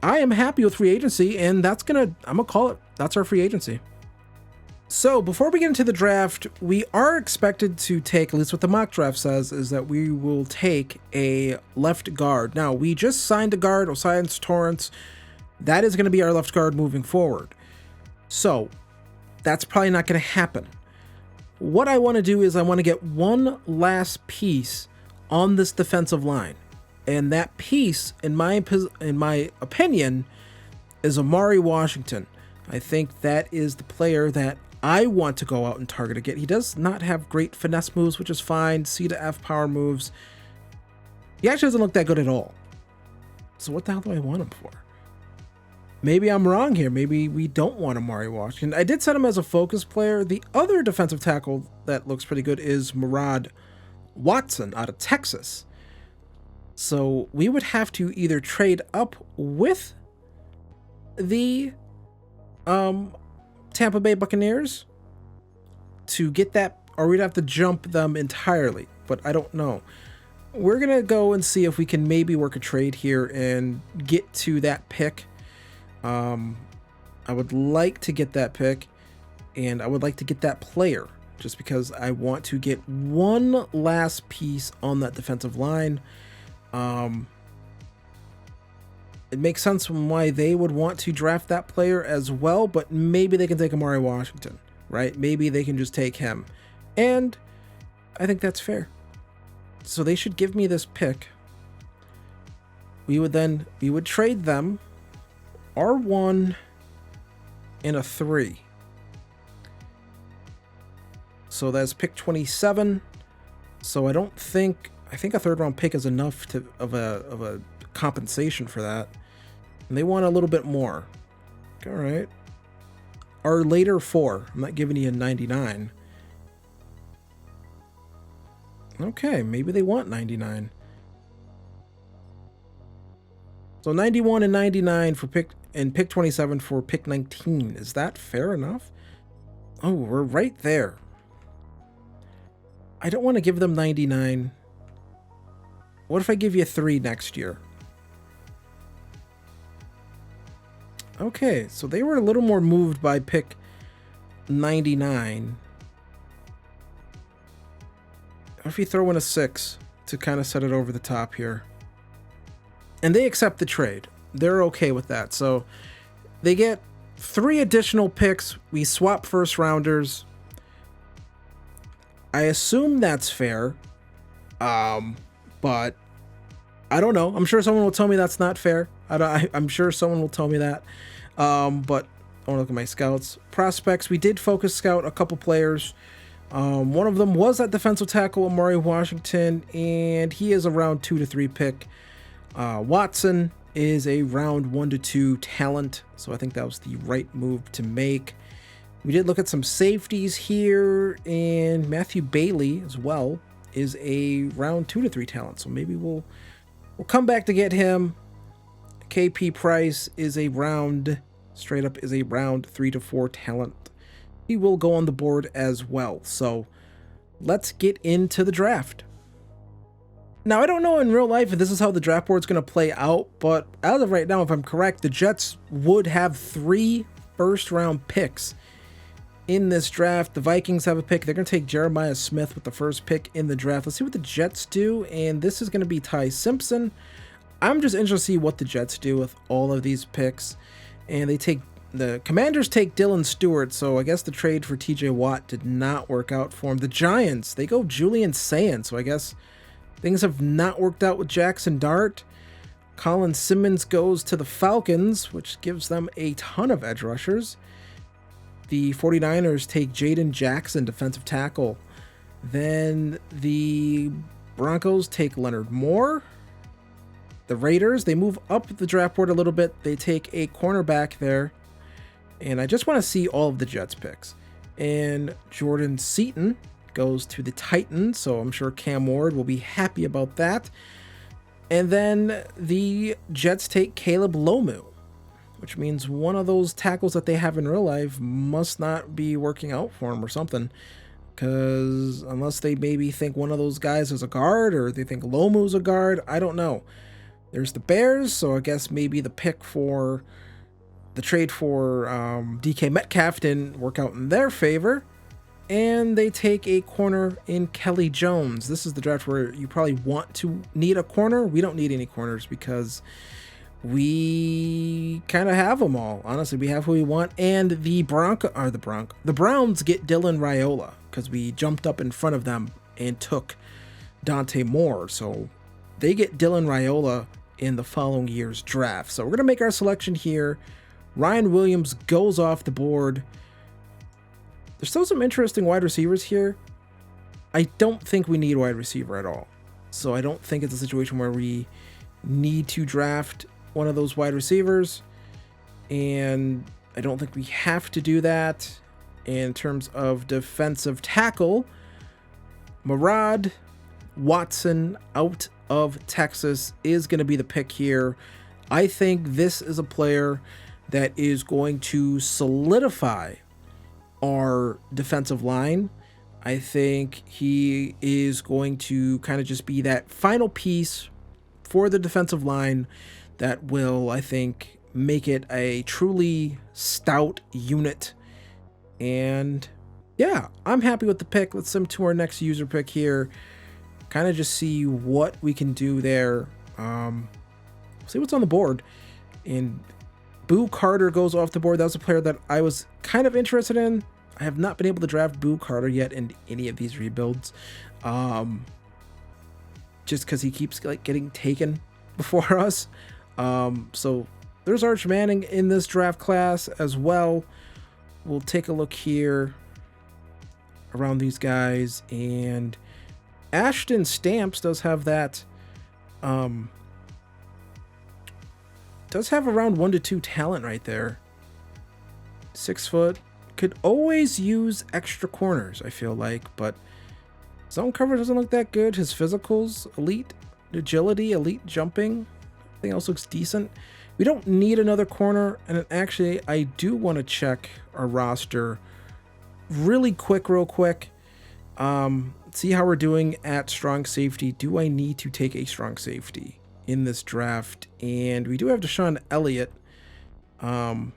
I am happy with free agency, and I'm gonna call it, that's our free agency. So before we get into the draft, we are expected to take, at least what the mock draft says, is that we will take a left guard. Now, we just signed a guard, Osiris Torrance. That is going to be our left guard moving forward. So that's probably not going to happen. What I want to do is I want to get one last piece on this defensive line. And that piece, in my opinion, is Amari Washington. I think that is the player that I want to go out and target again. He does not have great finesse moves, which is fine. C to F power moves. He actually doesn't look that good at all. So what the hell do I want him for? Maybe I'm wrong here. Maybe we don't want Amari Washington. I did set him as a focus player. The other defensive tackle that looks pretty good is Murad Watson out of Texas. So we would have to either trade up with the Tampa Bay Buccaneers to get that or we'd have to jump them entirely, but I don't know. We're going to go and see if we can maybe work a trade here and get to that pick. I would like to get that pick, and I would like to get that player, just because I want to get one last piece on that defensive line. It makes sense why they would want to draft that player as well, but maybe they can take Amari Washington, right? Maybe they can just take him. And I think that's fair. So they should give me this pick. We would trade them R1 and a 3. So that's pick 27. So I think a 3rd round pick is enough of a compensation for that. And they want a little bit more. All right. Our later 4. I'm not giving you a 99. Okay, maybe they want 99. So 91 and 99 for pick 27 for pick 19. Is that fair enough? Oh, we're right there. I don't want to give them 99. What if I give you 3 next year? Okay, so they were a little more moved by pick 99. What if you throw in a 6 to kind of set it over the top here? And they accept the trade. They're okay with that. So they get 3 additional picks. We swap first rounders. I assume that's fair. But I don't know. I'm sure someone will tell me that's not fair. I'm sure someone will tell me that. But I want to look at my scouts. Prospects, we did focus scout a couple players. One of them was at defensive tackle, Amari Washington, and he is a round 2 to 3 pick. Watson is a round 1 to 2 talent, so I think that was the right move to make. We did look at some safeties here, and Matthew Bailey as well is a round 2 to 3 talent, so maybe we'll come back to get him. KP Price is a round 3 to 4 talent. He will go on the board as well. So let's get into the draft. Now, I don't know in real life if this is how the draft board is going to play out, but as of right now, if I'm correct, the Jets would have 3 first-round picks in this draft. The Vikings have a pick. They're going to take Jeremiah Smith with the first pick in the draft. Let's see what the Jets do, and this is going to be Ty Simpson. I'm just interested to see what the Jets do with all of these picks, and the Commanders take Dylan Stewart, so I guess the trade for TJ Watt did not work out for him. The Giants, they go Julian Sayin, so I guess things have not worked out with Jackson Dart. Colin Simmons goes to the Falcons, which gives them a ton of edge rushers. The 49ers take Jaden Jackson, defensive tackle. Then the Broncos take Leonard Moore. The Raiders, they move up the draft board a little bit. They take a cornerback there. And I just want to see all of the Jets picks. And Jordan Seaton goes to the Titans, so I'm sure Cam Ward will be happy about that. And then the Jets take Caleb Lomu, which means one of those tackles that they have in real life must not be working out for him or something. Because unless they maybe think one of those guys is a guard, or they think Lomu's a guard, I don't know. There's the Bears, so I guess maybe the pick for the trade for DK Metcalf didn't work out in their favor. And they take a corner in Kelly Jones. This is the draft where you probably want to need a corner. We don't need any corners because we kind of have them all. Honestly, we have who we want. And the Browns get Dylan Raiola because we jumped up in front of them and took Dante Moore. So they get Dylan Raiola in the following year's draft. So we're going to make our selection here. Ryan Williams goes off the board. There's still some interesting wide receivers here. I don't think we need a wide receiver at all. So I don't think it's a situation where we need to draft one of those wide receivers. And I don't think we have to do that. In terms of defensive tackle, Murad Watson out of Texas is going to be the pick here. I think this is a player that is going to solidify our defensive line. I think he is going to kind of just be that final piece for the defensive line that will, I think, make it a truly stout unit. And yeah, I'm happy with the pick. Let's send to our next user pick here. Kind of just see what we can do there. See what's on the board. And Boo Carter goes off the board. That was a player that I was kind of interested in. I have not been able to draft Boo Carter yet in any of these rebuilds. Just because he keeps like getting taken before us. So there's Arch Manning in this draft class as well. We'll take a look here around these guys, and Ashton Stamps does have that, does have around 1 to 2 talent right there. 6 foot, could always use extra corners, I feel like, but zone coverage doesn't look that good. His physicals, elite agility, elite jumping, everything else looks decent. We don't need another corner, and actually, I do want to check our roster real quick. See how we're doing at strong safety. Do I need to take a strong safety in this draft? And we do have Deshaun Elliott. I'm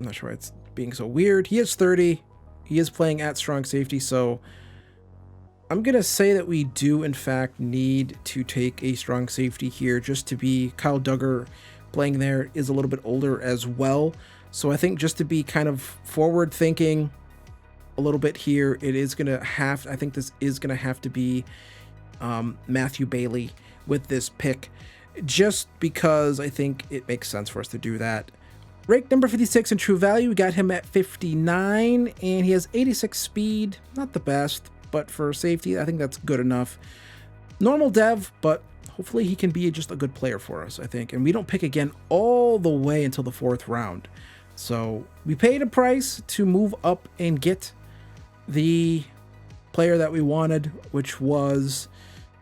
not sure why it's being so weird. He is 30. He is playing at strong safety, so I'm going to say that we do, in fact, need to take a strong safety here just to be Kyle Duggar playing there is a little bit older as well. So I think just to be kind of forward thinking a little bit here, it is going to have, I think this is going to have to be Matthew Bailey with this pick, just because I think it makes sense for us to do that. Ranked number 56 in true value, we got him at 59, and he has 86 speed, not the best, but for safety, I think that's good enough. Normal dev, but hopefully he can be just a good player for us, I think. And we don't pick again all the way until the 4th round. So we paid a price to move up and get the player that we wanted, which was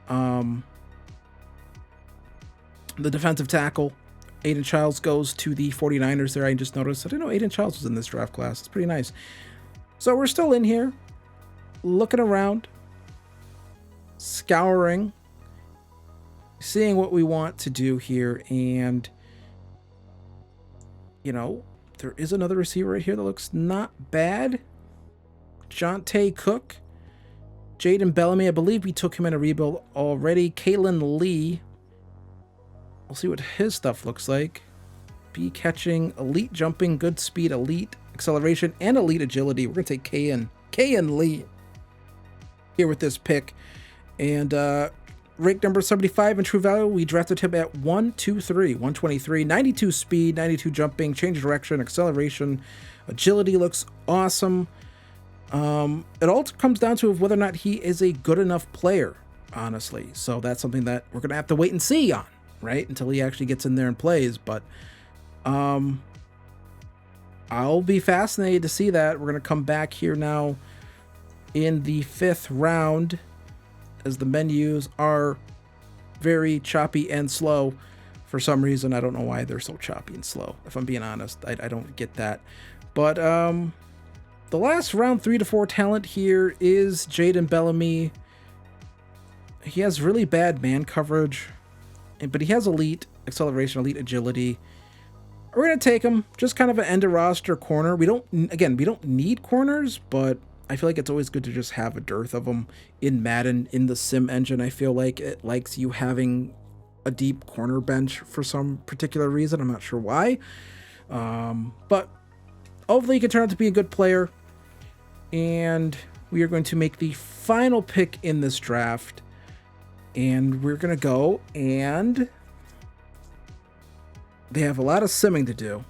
the defensive tackle. Aiden Childs goes to the 49ers there. I just noticed. I didn't know Aiden Childs was in this draft class. It's pretty nice. So we're still in here, looking around, scouring, seeing what we want to do here. And, you know, there is another receiver right here that looks not bad. Jonte Cook. Jaden Bellamy, I believe we took him in a rebuild already. Kalen Lee. We'll see what his stuff looks like. Be catching, elite jumping, good speed, elite acceleration, and elite agility. We're going to take K and Lee here with this pick. And rank number 75 in true value, we drafted him at 123, 92 speed, 92 jumping, change of direction, acceleration, agility looks awesome. It all comes down to whether or not he is a good enough player, honestly. So that's something that we're going to have to wait and see on, right? Until he actually gets in there and plays. But I'll be fascinated to see that. We're going to come back here now in the 5th round, as the menus are very choppy and slow for some reason. I don't know why they're so choppy and slow, if I'm being honest. I don't get that. But the last round 3 to 4 talent here is Jaden Bellamy. He has really bad man coverage, but he has elite acceleration, elite agility. We're going to take him, just kind of an end of roster corner. We don't need corners, but I feel like it's always good to just have a dearth of them in Madden, in the sim engine. I feel like it likes you having a deep corner bench for some particular reason. I'm not sure why. But hopefully he can turn out to be a good player. And we are going to make the final pick in this draft. And we're going to go, and they have a lot of simming to do.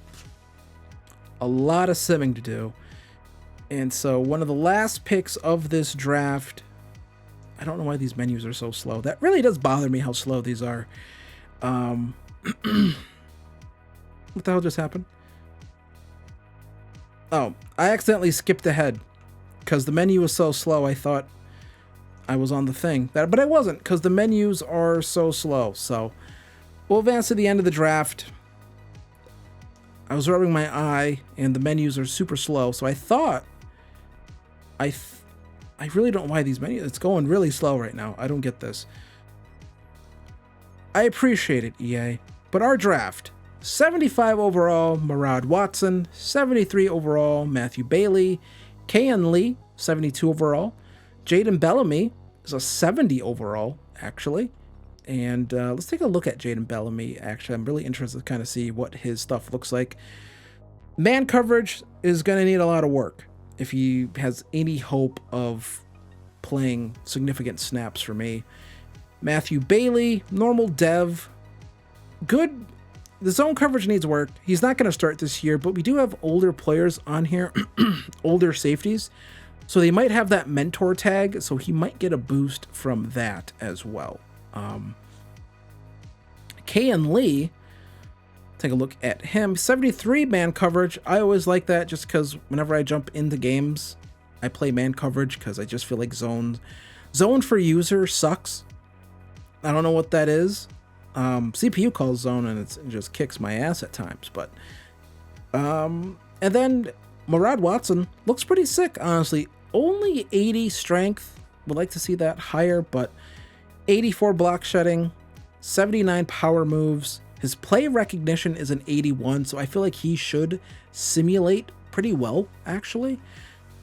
And so one of the last picks of this draft, I don't know why these menus are so slow. That really does bother me how slow these are. What the hell just happened? Oh, I accidentally skipped ahead because the menu was so slow. I thought I was on the thing, but I wasn't, because the menus are so slow. So we'll advance to the end of the draft. I was rubbing my eye, and the menus are super slow, so I thought I really don't know why these menus, it's going really slow right now. I don't get this. I appreciate it, EA. But our draft, 75 overall, Murad Watson, 73 overall, Matthew Bailey, Kayan Lee, 72 overall, Jaden Bellamy is a 70 overall, actually. And let's take a look at Jaden Bellamy, actually. I'm really interested to kind of see what his stuff looks like. Man coverage is going to need a lot of work if he has any hope of playing significant snaps for me. Matthew Bailey, normal dev, good. The zone coverage needs work. He's not going to start this year, but we do have older players on here, older safeties, so they might have that mentor tag, so he might get a boost from that as well. Kayan Lee, take a look at him, 73 man coverage. I always like that just because whenever I jump into games, I play man coverage because I just feel like zone for user sucks. I don't know what that is. CPU calls zone and it just kicks my ass at times. But and then Murad Watson looks pretty sick, honestly. Only 80 strength. Would like to see that higher, but 84 block shedding, 79 power moves. His play recognition is an 81, so I feel like he should simulate pretty well, actually.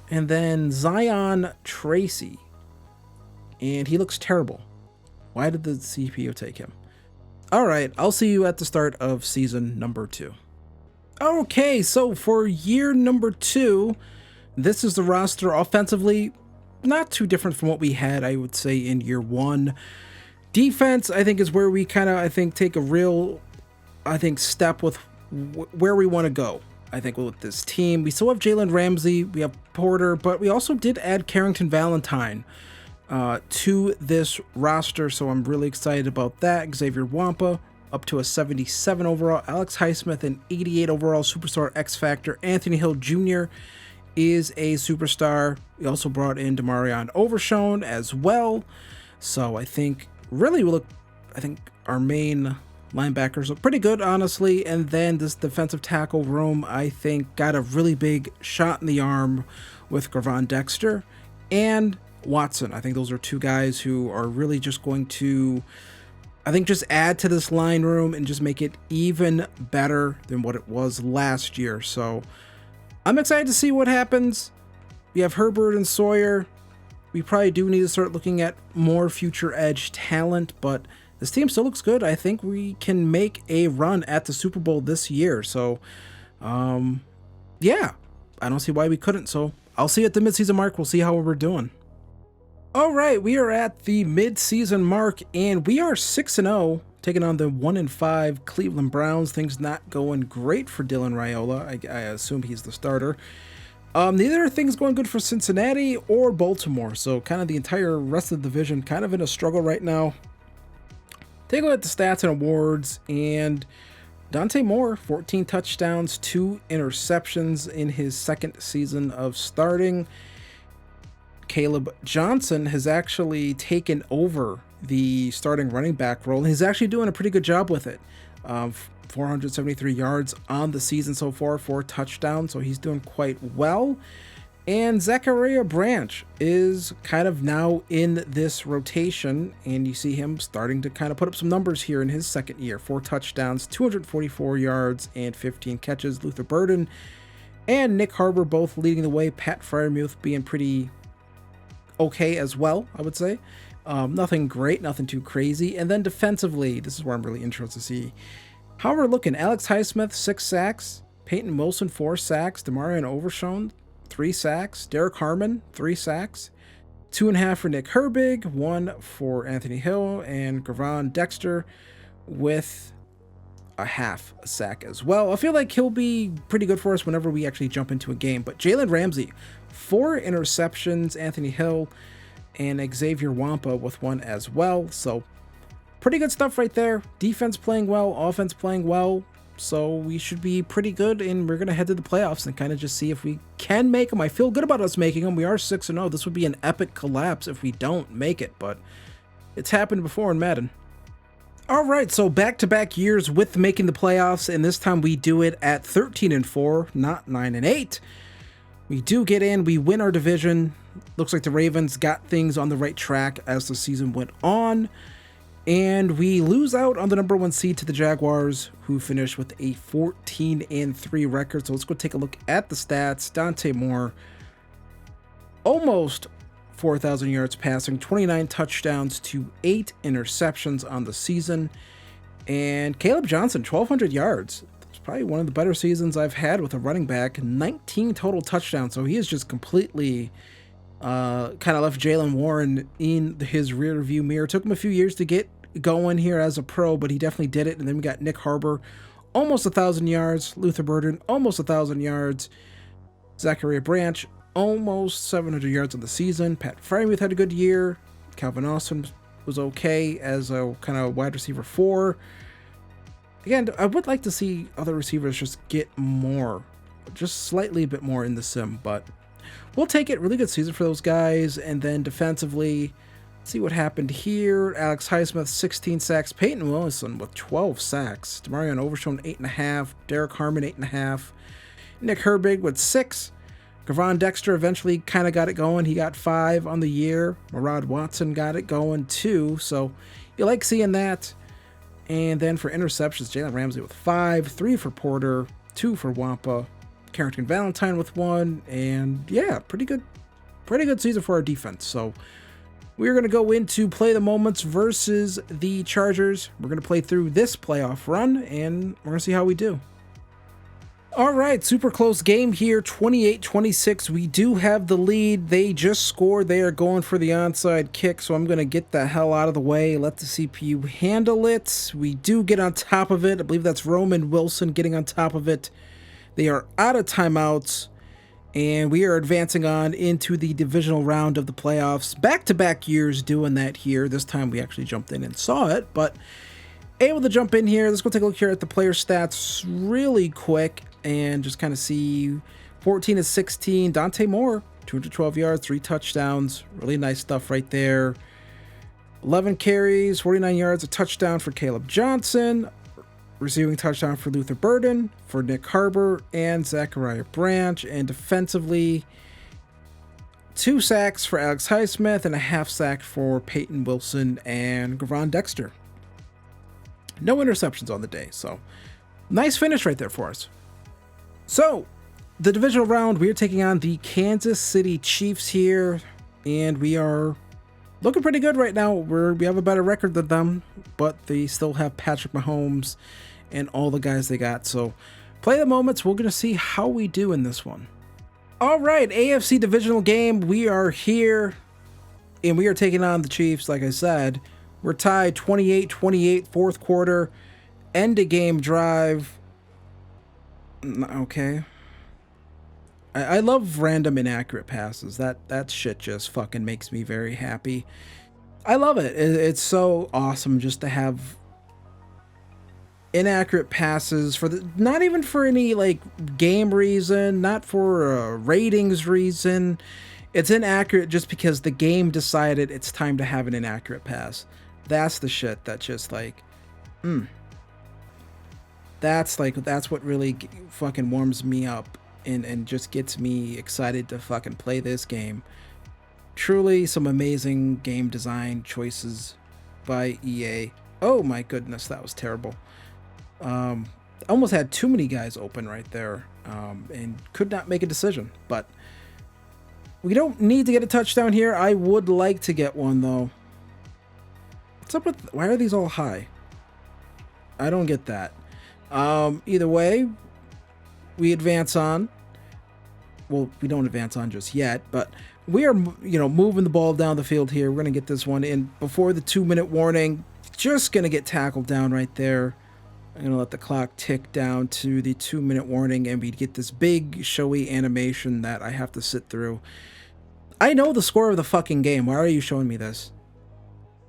And then Zion Tracy, and he looks terrible. Why did the CPU take him? All right, I'll see you at the start of season number 2. Okay, so for year number 2, this is the roster offensively. Not too different from what we had, I would say, in year 1. Defense, I think, is where we kind of, take a real, step with where we want to go. I think with this team, we still have Jalen Ramsey, we have Porter, but we also did add Carrington Valentine to this roster, so I'm really excited about that. Xavier Wampa up to a 77 overall, Alex Highsmith an 88 overall, superstar X Factor. Anthony Hill Jr. is a superstar. We also brought in Demarion Overshone as well, so I think really our main linebackers look pretty good, honestly. And then this defensive tackle room, I think, got a really big shot in the arm with Gravon Dexter and Watson. I think those are two guys who are really just going to, just add to this line room and just make it even better than what it was last year. So I'm excited to see what happens. We have Herbert and Sawyer. We probably do need to start looking at more future edge talent, but this team still looks good. I think we can make a run at the Super Bowl this year. So, yeah, I don't see why we couldn't. So I'll see you at the midseason mark. We'll see how we're doing. All right, we are at the midseason mark, and we are 6-0, taking on the 1-5 Cleveland Browns. Things not going great for Dylan Raiola. I assume he's the starter. Neither are things going good for Cincinnati or Baltimore, so kind of the entire rest of the division kind of in a struggle right now. Take a look at the stats and awards, and Dante Moore, 14 touchdowns, 2 interceptions in his second season of starting. Caleb Johnson has actually taken over the starting running back role, and he's actually doing a pretty good job with it. 473 yards on the season so far, 4 touchdowns, so he's doing quite well. And Zachariah Branch is kind of now in this rotation, and you see him starting to kind of put up some numbers here in his second year. 4 touchdowns, 244 yards, and 15 catches. Luther Burden and Nick Harbor both leading the way. Pat Freiermuth being pretty okay as well, I would say. Nothing great, nothing too crazy. And then defensively, this is where I'm really interested to see how we're looking. Alex Highsmith, 6 sacks. Peyton Wilson, 4 sacks. Demarion Overshone, 3 sacks. Derek Harmon, 3 sacks. 2.5 for Nick Herbig, 1 for Anthony Hill, and Gravon Dexter with a half a sack as well. I feel like he'll be pretty good for us whenever we actually jump into a game. But Jalen Ramsey, 4 interceptions. Anthony Hill and Xavier Wampa with 1 as well. So pretty good stuff right there. Defense playing well, offense playing well. So we should be pretty good, and we're going to head to the playoffs and kind of just see if we can make them. I feel good about us making them. We are 6-0. This would be an epic collapse if we don't make it, but it's happened before in Madden. All right, so back-to-back years with making the playoffs, and this time we do it at 13-4, not 9-8. We do get in, we win our division. Looks like the Ravens got things on the right track as the season went on. And we lose out on the number 1 seed to the Jaguars, who finished with a 14-3 record. So let's go take a look at the stats. Dante Moore, almost 4,000 yards passing, 29 touchdowns to 8 interceptions on the season. And Caleb Johnson, 1,200 yards. It's probably one of the better seasons I've had with a running back. 19 total touchdowns. So he is just completely kind of left Jaylen Warren in his rear view mirror. Took him a few years to get going here as a pro, but he definitely did it. And then we got Nick Harbor, almost 1,000 yards. Luther Burden, almost 1,000 yards. Zachariah Branch, almost 700 yards on the season. Pat Freiermuth had a good year. Calvin Austin was okay as a kind of wide receiver 4. Again, I would like to see other receivers just get more, just slightly a bit more in the sim, but we'll take it. Really good season for those guys. And then defensively, see what happened here. Alex Highsmith, 16 sacks. Peyton Wilson with 12 sacks. Demarion Overshown, 8.5. Derek Harmon, 8.5. Nick Herbig with 6. Gavon Dexter eventually kind of got it going. He got 5 on the year. Murad Watson got it going too. So you like seeing that. And then for interceptions, Jalen Ramsey with 5. 3 for Porter. 2 for Wampa. Carrington Valentine with 1. And yeah, pretty good season for our defense. So we're going to go into play the moments versus the Chargers. We're going to play through this playoff run, and we're going to see how we do. All right, super close game here, 28-26. We do have the lead. They just scored. They are going for the onside kick, so I'm going to get the hell out of the way. Let the CPU handle it. We do get on top of it. I believe that's Roman Wilson getting on top of it. They are out of timeouts. And we are advancing on into the divisional round of the playoffs. Back-to-back years doing that here. This time we actually jumped in and saw it, but able to jump in here. Let's go take a look here at the player stats really quick and just kind of see 14-16. Dante Moore, 212 yards, 3 touchdowns. Really nice stuff right there. 11 carries, 49 yards, a touchdown for Caleb Johnson. Receiving touchdown for Luther Burden, for Nick Harbor, and Zachariah Branch. And defensively, 2 sacks for Alex Highsmith and a half sack for Peyton Wilson and Gavon Dexter. No interceptions on the day, so nice finish right there for us. So, the divisional round, we are taking on the Kansas City Chiefs here, and we are looking pretty good right now. We have a better record than them, but they still have Patrick Mahomes and all the guys they got. So play the moments. We're going to see how we do in this one. All right, AFC divisional game. We are here, and we are taking on the Chiefs. Like I said, we're tied 28-28, fourth quarter, end of game drive. Okay. I love random inaccurate passes. That shit just fucking makes me very happy. I love it. It's so awesome just to have inaccurate passes for not even for any like game reason, not for a ratings reason. It's inaccurate just because the game decided it's time to have an inaccurate pass. That's the shit that just like, that's what really fucking warms me up. And just gets me excited to fucking play this game. Truly some amazing game design choices by EA. Oh my goodness, that was terrible. Almost had too many guys open right there, and could not make a decision. But we don't need to get a touchdown here. I would like to get one though. What's up with, why are these all high? I don't get that. Either way, we advance on. Well, we don't advance on just yet, but we are, moving the ball down the field here. We're going to get this one in before the 2-minute warning. Just going to get tackled down right there. I'm going to let the clock tick down to the 2-minute warning, and we get this big, showy animation that I have to sit through. I know the score of the fucking game. Why are you showing me this?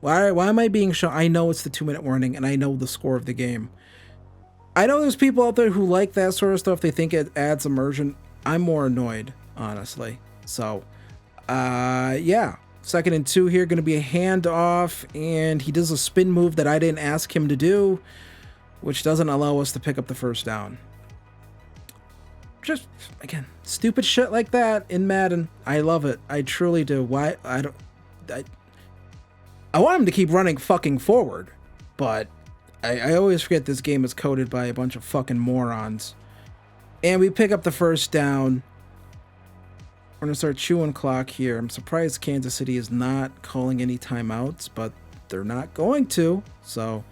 Why am I being shown? I know it's the 2-minute warning, and I know the score of the game. I know there's people out there who like that sort of stuff. They think it adds immersion. I'm more annoyed, honestly. So, yeah. 2nd and 2 here. Going to be a handoff. And he does a spin move that I didn't ask him to do, which doesn't allow us to pick up the first down. just, again, stupid shit like that in Madden. I love it. I truly do. Why? I want him to keep running fucking forward, but I always forget this game is coded by a bunch of fucking morons. And we pick up the first down. We're going to start chewing clock here. I'm surprised Kansas City is not calling any timeouts, but they're not going to. So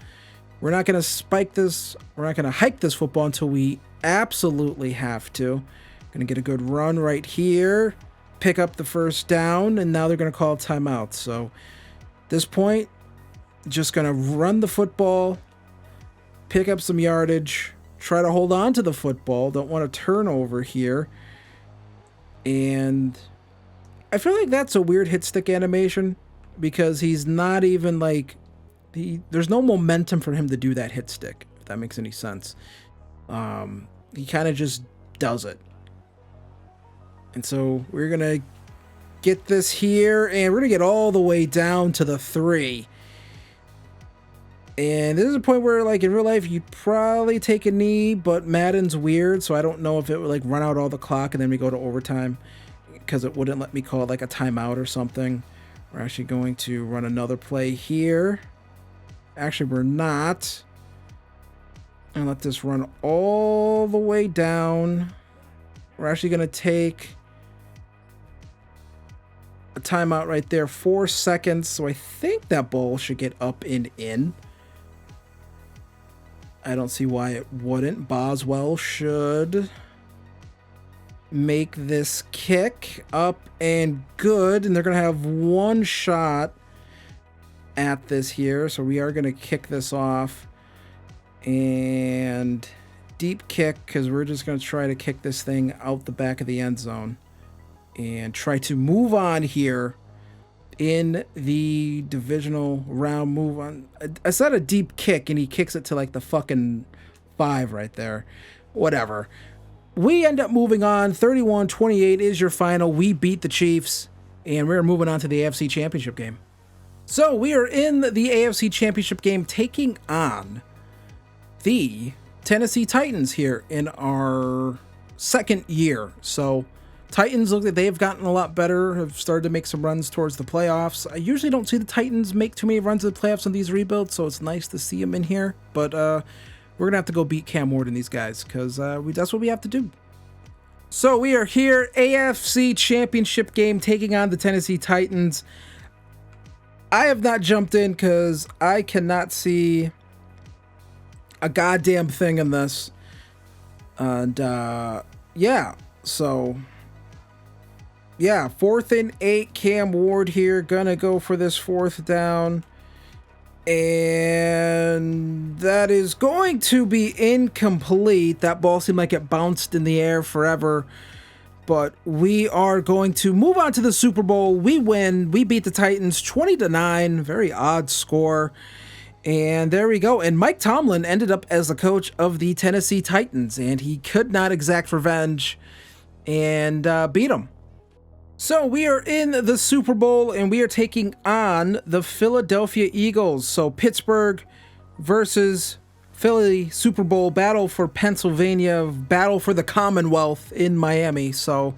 we're not going to spike this. We're not going to hike this football until we absolutely have to. Going to get a good run right here. Pick up the first down, and now they're going to call timeout. So at this point, just going to run the football, pick up some yardage, try to hold on to the football. Don't want to turn over here. And I feel like that's a weird hit stick animation because he's not even like, there's no momentum for him to do that hit stick, if that makes any sense. He kind of just does it. And so we're going to get this here, and we're going to get all the way down to the 3. And this is a point where, like, in real life, you'd probably take a knee, but Madden's weird, so I don't know if it would, like, run out all the clock and then we go to overtime, because it wouldn't let me call it, like, a timeout or something. We're actually going to run another play here. Actually, we're not. And let this run all the way down. We're actually going to take a timeout right there, 4 seconds. So I think that ball should get up and in. I don't see why it wouldn't. Boswell should make this kick up and good. And they're going to have one shot at this here. So we are going to kick this off. And deep kick, because we're just going to try to kick this thing out the back of the end zone. And try to move on here in the divisional round. Move on. I said a deep kick, and he kicks it to like the fucking 5 right there. Whatever. We end up moving on. 31-28 is your final. We beat the Chiefs, and we're moving on to the AFC Championship game. So we are in the AFC Championship game taking on the Tennessee Titans here in our second year. So Titans look like they've gotten a lot better, have started to make some runs towards the playoffs. I usually don't see the Titans make too many runs to the playoffs on these rebuilds, so it's nice to see them in here. But we're going to have to go beat Cam Ward and these guys, because that's what we have to do. So we are here, AFC Championship game, taking on the Tennessee Titans. I have not jumped in because I cannot see a goddamn thing in this. And yeah, so yeah, 4th and 8, Cam Ward here, gonna go for this 4th down. And that is going to be incomplete. That ball seemed like it bounced in the air forever. But we are going to move on to the Super Bowl. We win. We beat the Titans 20-9. Very odd score. And there we go. And Mike Tomlin ended up as the coach of the Tennessee Titans. And he could not exact revenge and beat them. So we are in the Super Bowl, and we are taking on the Philadelphia Eagles. So Pittsburgh versus Philly, Super Bowl, battle for Pennsylvania, battle for the Commonwealth in Miami. So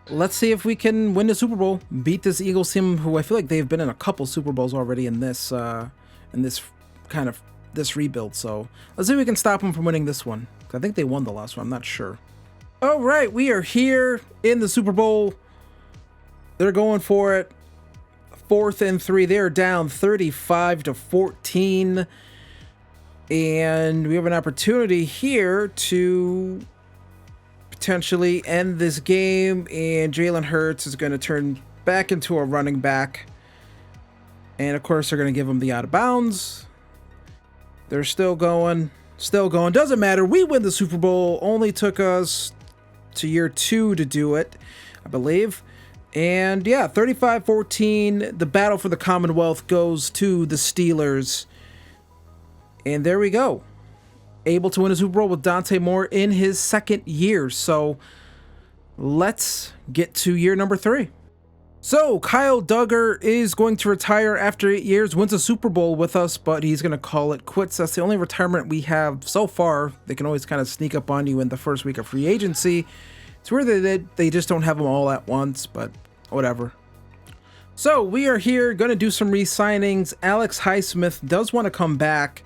let's see if we can win the Super Bowl, beat this Eagles team, who I feel like they've been in a couple Super Bowls already in this rebuild. So let's see if we can stop them from winning this one. I think they won the last one. I'm not sure. All right, we are here in the Super Bowl. They're going for it. 4th and 3. They're down 35-14. And we have an opportunity here to potentially end this game. And Jalen Hurts is going to turn back into a running back. And of course, they're going to give him the out of bounds. They're still going. Doesn't matter. We win the Super Bowl. Only took us to year 2 to do it, I believe. And yeah, 35-14, the battle for the Commonwealth goes to the Steelers. And there we go. Able to win a Super Bowl with Dante Moore in his second year. So let's get to year number 3. So Kyle Duggar is going to retire after 8 years, wins a Super Bowl with us, but he's going to call it quits. That's the only retirement we have so far. They can always kind of sneak up on you in the first week of free agency. It's where they just don't have them all at once, but whatever. So we are here going to do some re-signings. Alex Highsmith does want to come back.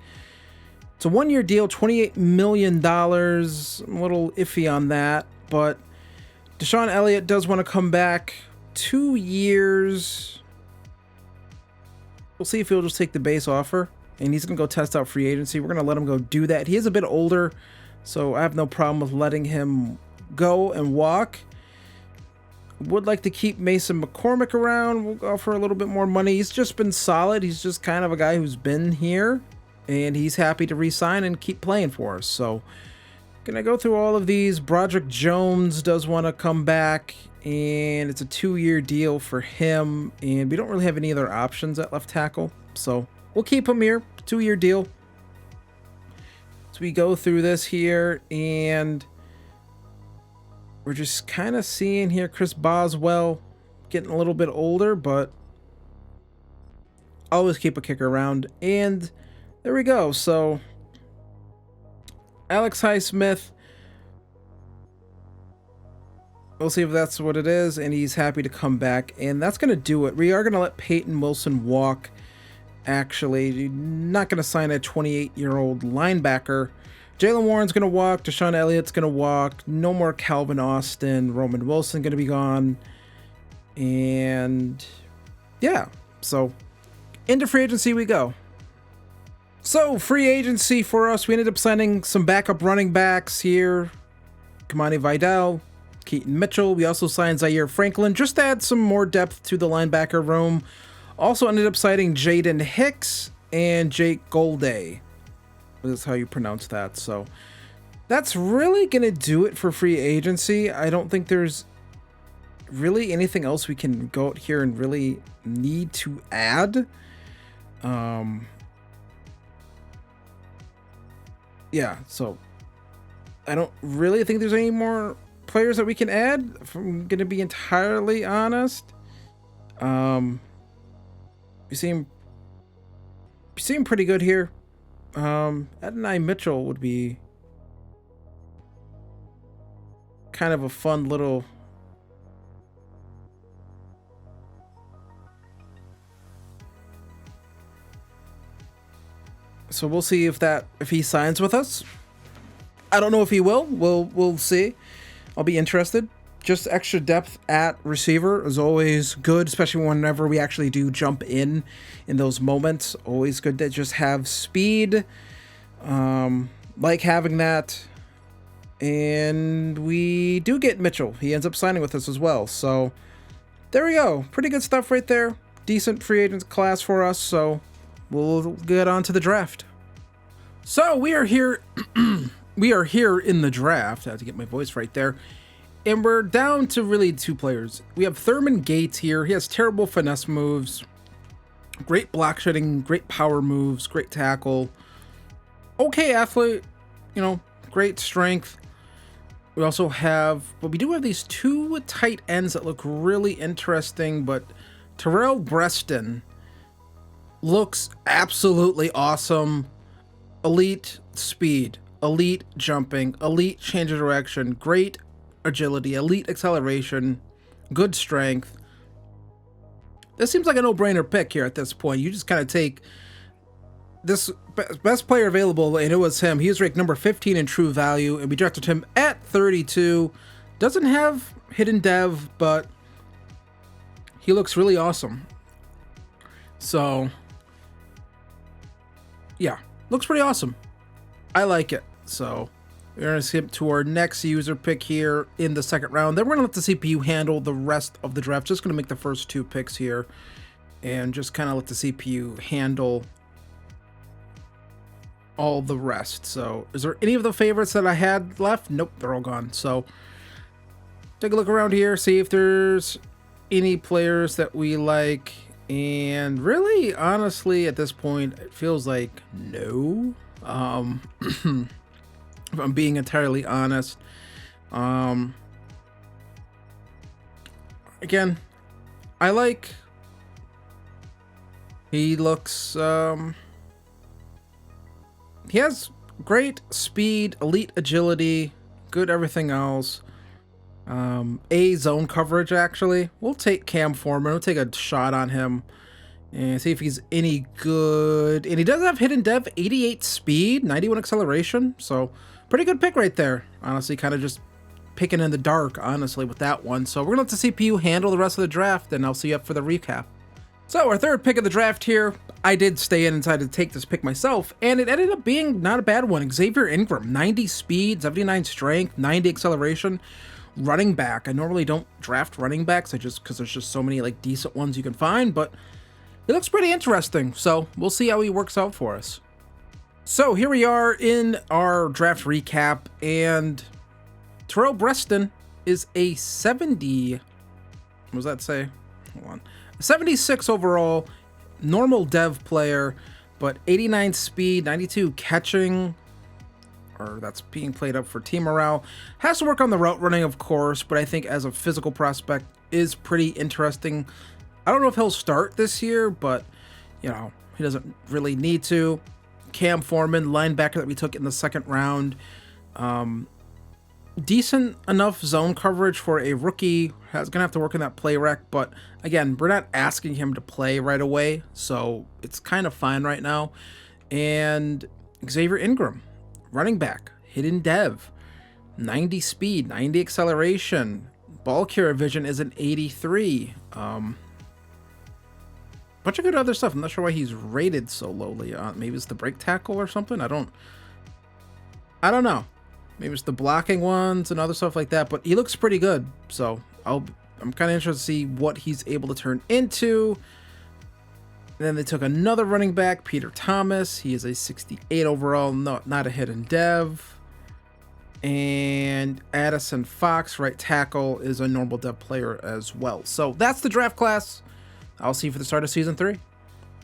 It's a 1-year deal, $28 million. I'm a little iffy on that, but Deshaun Elliott does want to come back. 2 years. We'll see if he'll just take the base offer, and he's gonna go test out free agency. We're gonna let him go do that. He is a bit older, so I have no problem with letting him go and walk. Would like to keep Mason McCormick around. We'll offer a little bit more money. He's just been solid. He's just kind of a guy who's been here, and he's happy to re-sign and keep playing for us. So gonna go through all of these. Broderick Jones does want to come back, and it's a 2-year deal for him, and we don't really have any other options at left tackle, so we'll keep him here. 2-year deal. So we go through this here, and we're just kind of seeing here Chris Boswell getting a little bit older, but always keep a kicker around. And there we go. So Alex Highsmith, we'll see if that's what it is, and he's happy to come back, and that's going to do it. We are going to let Peyton Wilson walk, actually. Not going to sign a 28-year-old linebacker. Jalen Warren's going to walk. Deshaun Elliott's going to walk. No more Calvin Austin. Roman Wilson going to be gone. And yeah, so into free agency we go. So free agency for us, we ended up signing some backup running backs here. Kamani Vidal, Keaton Mitchell. We also signed Zaire Franklin just to add some more depth to the linebacker room. Also ended up signing Jaden Hicks and Jake Golday. That's how you pronounce that. So that's really going to do it for free agency. I don't think there's really anything else we can go out here and really need to add. Yeah, so I don't really think there's any more players that we can add, if I'm going to be entirely honest. You seem pretty good here. Adonai Mitchell would be kind of a fun little so we'll see if he signs with us. I don't know if he will. We'll see. I'll be interested. Just extra depth at receiver is always good, especially whenever we actually do jump in those moments. Always good to just have speed. Like having that. And we do get Mitchell. He ends up signing with us as well. So there we go. Pretty good stuff right there. Decent free agent class for us. So we'll get on to the draft. So we are here. We are here in the draft. I had to get my voice right there. And we're down to really 2 players. We have Thurman Gates here. He has terrible finesse moves, great block shedding, great power moves, great tackle. Okay athlete, great strength. We also have, but we do have these 2 tight ends that look really interesting, but Terrell Breston looks absolutely awesome. Elite speed, elite jumping, elite change of direction, great agility, elite acceleration, good strength. This seems like a no-brainer pick here at this point. You just kind of take this best player available, and it was him. He was ranked number 15 in true value, and we drafted him at 32. Doesn't have hidden dev, but he looks really awesome. So yeah, looks pretty awesome. I like it. So we're going to skip to our next user pick here in the 2nd round. Then we're going to let the CPU handle the rest of the draft. Just going to make the first 2 picks here and just kind of let the CPU handle all the rest. So is there any of the favorites that I had left? Nope, they're all gone. So take a look around here, see if there's any players that we like. And really, honestly, at this point, it feels like no. If I'm being entirely honest. Again, I like. He looks, he has great speed, elite agility, good everything else. A zone coverage, actually. We'll take Cam Foreman. We'll take a shot on him and see if he's any good. And he does have hidden dev, 88 speed, 91 acceleration. So pretty good pick right there. Honestly, kind of just picking in the dark, honestly, with that one. So we're going to let the CPU handle the rest of the draft, and I'll see you up for the recap. So our third pick of the draft here, I did stay in and decided to take this pick myself, and it ended up being not a bad one. Xavier Ingram, 90 speed, 79 strength, 90 acceleration. Running back. I normally don't draft running backs, because there's just so many like decent ones you can find, but it looks pretty interesting, so we'll see how he works out for us. So here we are in our draft recap, and Terrell Preston is a 70. What does that say? Hold on. 76 overall, normal dev player, but 89 speed, 92 catching. Or that's being played up for team morale. Has to work on the route running, of course, but I think as a physical prospect is pretty interesting. I don't know if he'll start this year, but, you know, he doesn't really need to. Cam Foreman, linebacker that we took in the second round. Decent enough zone coverage for a rookie. Has gonna have to work on that play rec, but again, we're not asking him to play right away, so it's kind of fine right now. And Xavier Ingram, running back, hidden dev, 90 speed, 90 acceleration, ball carrier vision is an 83. Bunch of good other stuff. I'm not sure why he's rated so lowly. Maybe it's the break tackle or something. I don't know. Maybe it's the blocking ones and other stuff like that. But he looks pretty good. So I'm kind of interested to see what he's able to turn into. And then they took another running back, Peter Thomas. He is a 68 overall, not a hidden dev. And Addison Fox, right tackle, is a normal dev player as well. So that's the draft class. I'll see you for the start of season 3.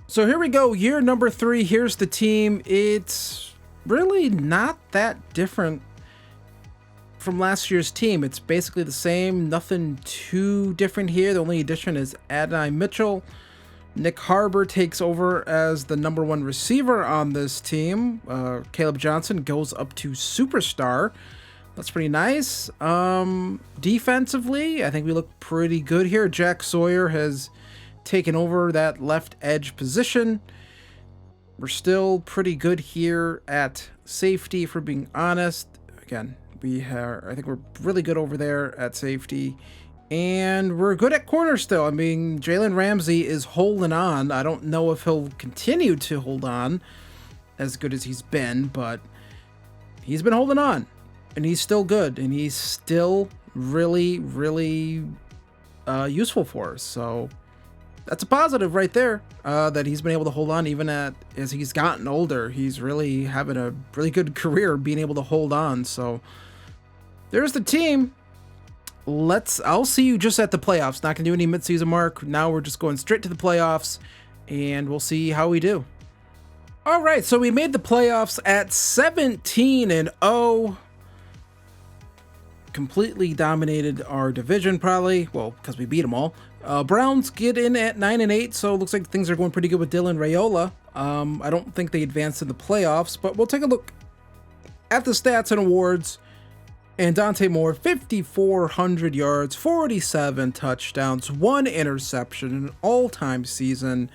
So here we go, year number 3. Here's the team. It's really not that different from last year's team. It's basically the same, nothing too different here. The only addition is Adonai Mitchell. Nick Harbor takes over as the number 1 receiver on this team. Caleb Johnson goes up to superstar. That's pretty nice. Defensively, I think we look pretty good here. Jack Sawyer has taken over that left edge position. We're still pretty good here at safety, if we're being honest. Again, I think we're really good over there at safety. And we're good at corner still. I mean, Jalen Ramsey is holding on. I don't know if he'll continue to hold on as good as he's been, but he's been holding on. And he's still good. And he's still really, really useful for us. So that's a positive right there, that he's been able to hold on even as he's gotten older. He's really having a really good career being able to hold on. So there's the team. I'll see you just at the playoffs. Not gonna do any midseason mark. Now we're just going straight to the playoffs, and we'll see how we do. All right, so we made the playoffs at 17-0. Completely dominated our division, probably. Well, because we beat them all. Browns get in at 9-8, so it looks like things are going pretty good with Dylan Raiola. I don't think they advanced in the playoffs, but we'll take a look at the stats and awards. And Dante Moore, 5,400 yards, 47 touchdowns, 1 interception, an all-time season.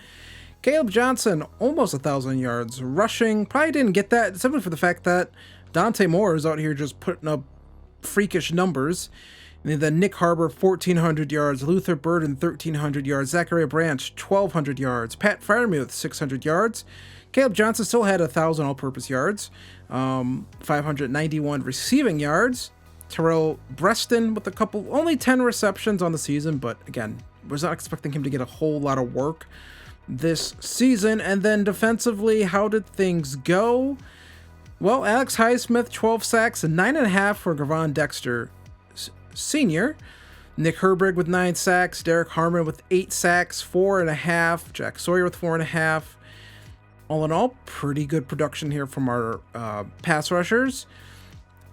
Caleb Johnson, almost 1,000 yards rushing. Probably didn't get that simply for the fact that Dante Moore is out here just putting up freakish numbers. And then Nick Harbor, 1,400 yards. Luther Burden, 1,300 yards. Zachariah Branch, 1,200 yards. Pat Freiermuth, 600 yards. Caleb Johnson still had 1,000 all-purpose yards. 591 receiving yards. Terrell Preston with only 10 receptions on the season, but again, was not expecting him to get a whole lot of work this season. And then defensively, how did things go? Well, Alex Highsmith, 12 sacks and 9.5 for Gavon Dexter Sr. Nick Herbig with 9 sacks. Derek Harmon with 8 sacks, 4.5. Jack Sawyer with 4.5. All in all, pretty good production here from our pass rushers.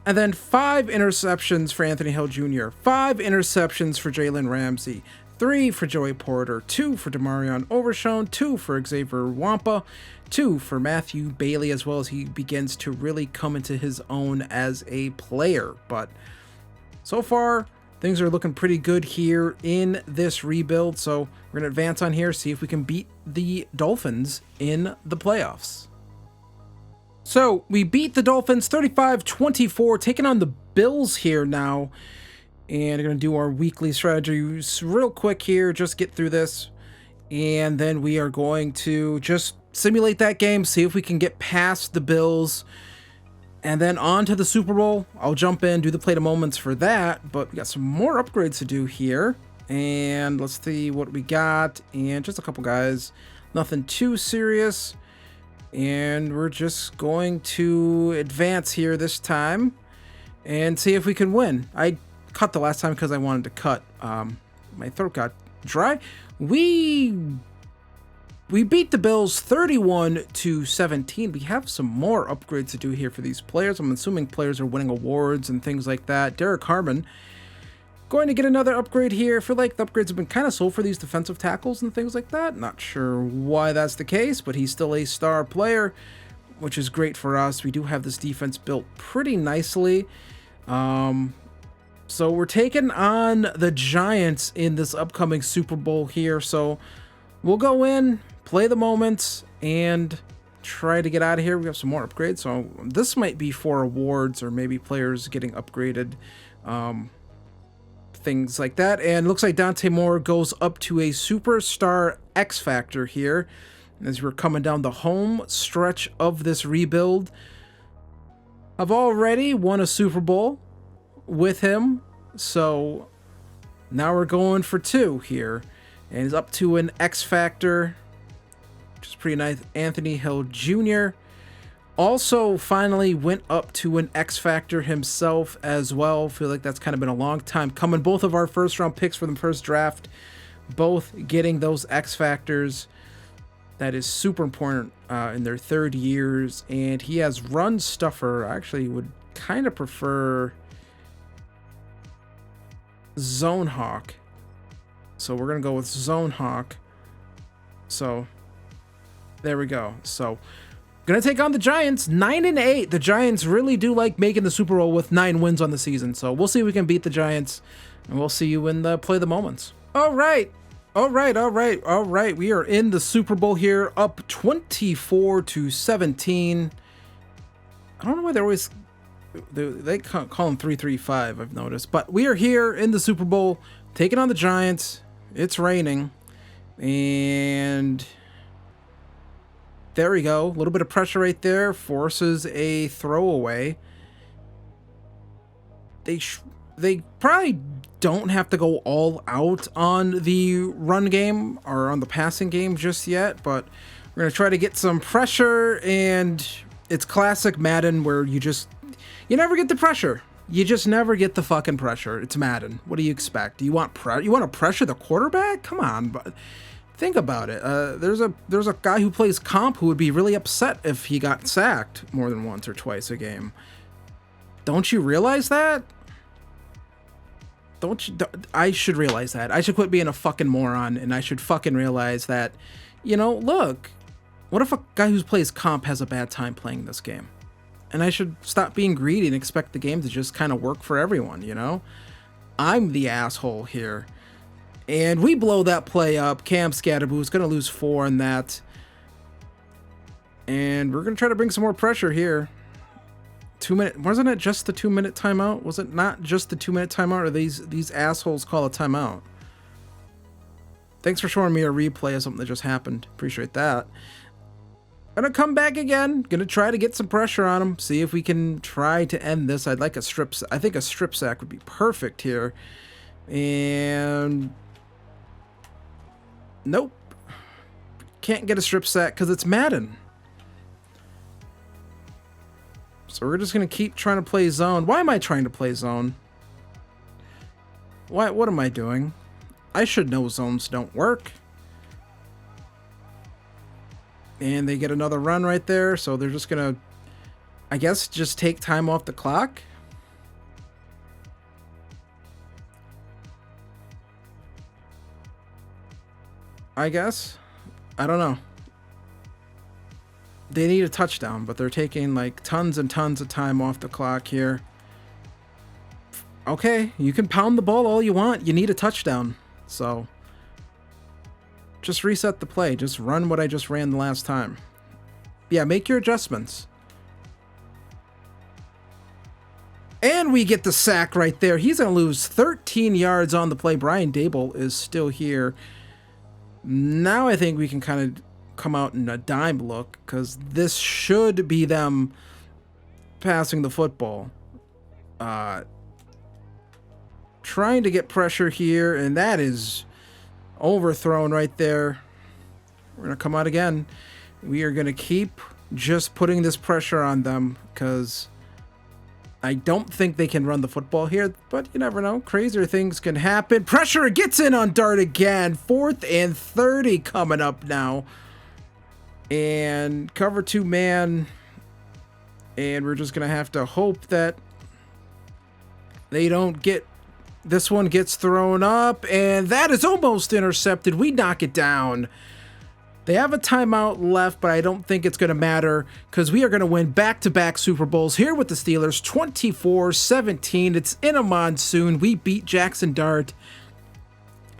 And then 5 interceptions for Anthony Hill Jr., 5 interceptions for Jalen Ramsey, 3 for Joey Porter, 2 for Demarion Overshone, 2 for Xavier Wampa, 2 for Matthew Bailey, as well as he begins to really come into his own as a player. But so far, things are looking pretty good here in this rebuild, so we're going to advance on here, see if we can beat the Dolphins in the playoffs. So we beat the Dolphins 35-24, taking on the Bills here now. And we're going to do our weekly strategies real quick here, just get through this. And then we are going to just simulate that game, see if we can get past the Bills. And then on to the Super Bowl. I'll jump in, do the play to moments for that. But we got some more upgrades to do here. And let's see what we got. And just a couple guys. Nothing too serious. And we're just going to advance here this time and see if we can win. I cut the last time because I wanted to cut. My throat got dry. We beat the Bills 31-17. We have some more upgrades to do here for these players. I'm assuming players are winning awards and things like that. Derek Harmon going to get another upgrade here. I feel like the upgrades have been kind of slow for these defensive tackles and things like that. Not sure why that's the case, but he's still a star player, which is great for us. We do have this defense built pretty nicely. So we're taking on the Giants in this upcoming Super Bowl here. So we'll go in, play the moments, and try to get out of here. We have some more upgrades. So this might be for awards or maybe players getting upgraded, things like that. And it looks like Dante Moore goes up to a Superstar X Factor here as we're coming down the home stretch of this rebuild. I've already won a Super Bowl with him, so now we're going for 2 here, and he's up to an X Factor, which is pretty nice. Anthony Hill Jr. also finally went up to an X Factor himself as well. Feel like that's kind of been a long time coming. Both of our first round picks for the first draft, both getting those X Factors. That is super important in their third years, and he has run stuffer. I actually would kind of prefer Zone Hawk, so we're gonna go with Zone Hawk. So there we go. So gonna take on the Giants, 9-8. The Giants really do like making the Super Bowl with 9 wins on the season, so we'll see if we can beat the Giants, and we'll see you in the play the moments. All right. We are in the Super Bowl here, up 24-17. I don't know why they call them 3-3-5, I've noticed. But we are here in the Super Bowl, taking on the Giants. It's raining. And there we go. A little bit of pressure right there. Forces a throwaway. They probably don't have to go all out on the run game or on the passing game just yet. But we're going to try to get some pressure. And it's classic Madden where you never get the pressure. You just never get the fucking pressure. It's Madden. What do you expect? Do you want you want to pressure the quarterback? Come on, but think about it. There's a guy who plays comp who would be really upset if he got sacked more than once or twice a game. Don't you realize that? I should realize that. I should quit being a fucking moron, and I should fucking realize that, look, what if a guy who plays comp has a bad time playing this game? And I should stop being greedy and expect the game to just kind of work for everyone, I'm the asshole here. And we blow that play up. Cam Scatterboo is going to lose 4 on that. And we're going to try to bring some more pressure here. 2 minute, wasn't it just the 2-minute timeout? Was it not just the 2-minute timeout, or these assholes call a timeout? Thanks for showing me a replay of something that just happened. Appreciate that. Gonna come back again. Gonna try to get some pressure on him. See if we can try to end this. I'd like a strip. I think a strip sack would be perfect here. And nope. Can't get a strip sack because it's Madden. So we're just gonna keep trying to play zone. Why am I trying to play zone? What am I doing? I should know zones don't work. And they get another run right there, so they're just gonna, I guess, just take time off the clock. I guess. I don't know. They need a touchdown, but they're taking like tons and tons of time off the clock here. Okay, you can pound the ball all you want. You need a touchdown. So just reset the play. Just run what I just ran the last time. Yeah, make your adjustments. And we get the sack right there. He's going to lose 13 yards on the play. Brian Dable is still here. Now I think we can kind of come out in a dime look, because this should be them passing the football. Trying to get pressure here, and that is overthrown right there. We're going to come out again. We are going to keep just putting this pressure on them, because I don't think they can run the football here, but you never know. Crazier things can happen. Pressure gets in on Dart again. 4th and 30 coming up now. And cover 2 man. And we're just going to have to hope that they don't get... This one gets thrown up, and that is almost intercepted. We knock it down. They have a timeout left, but I don't think it's going to matter, because we are going to win back-to-back Super Bowls here with the Steelers, 24-17. It's in a monsoon. We beat Jackson Dart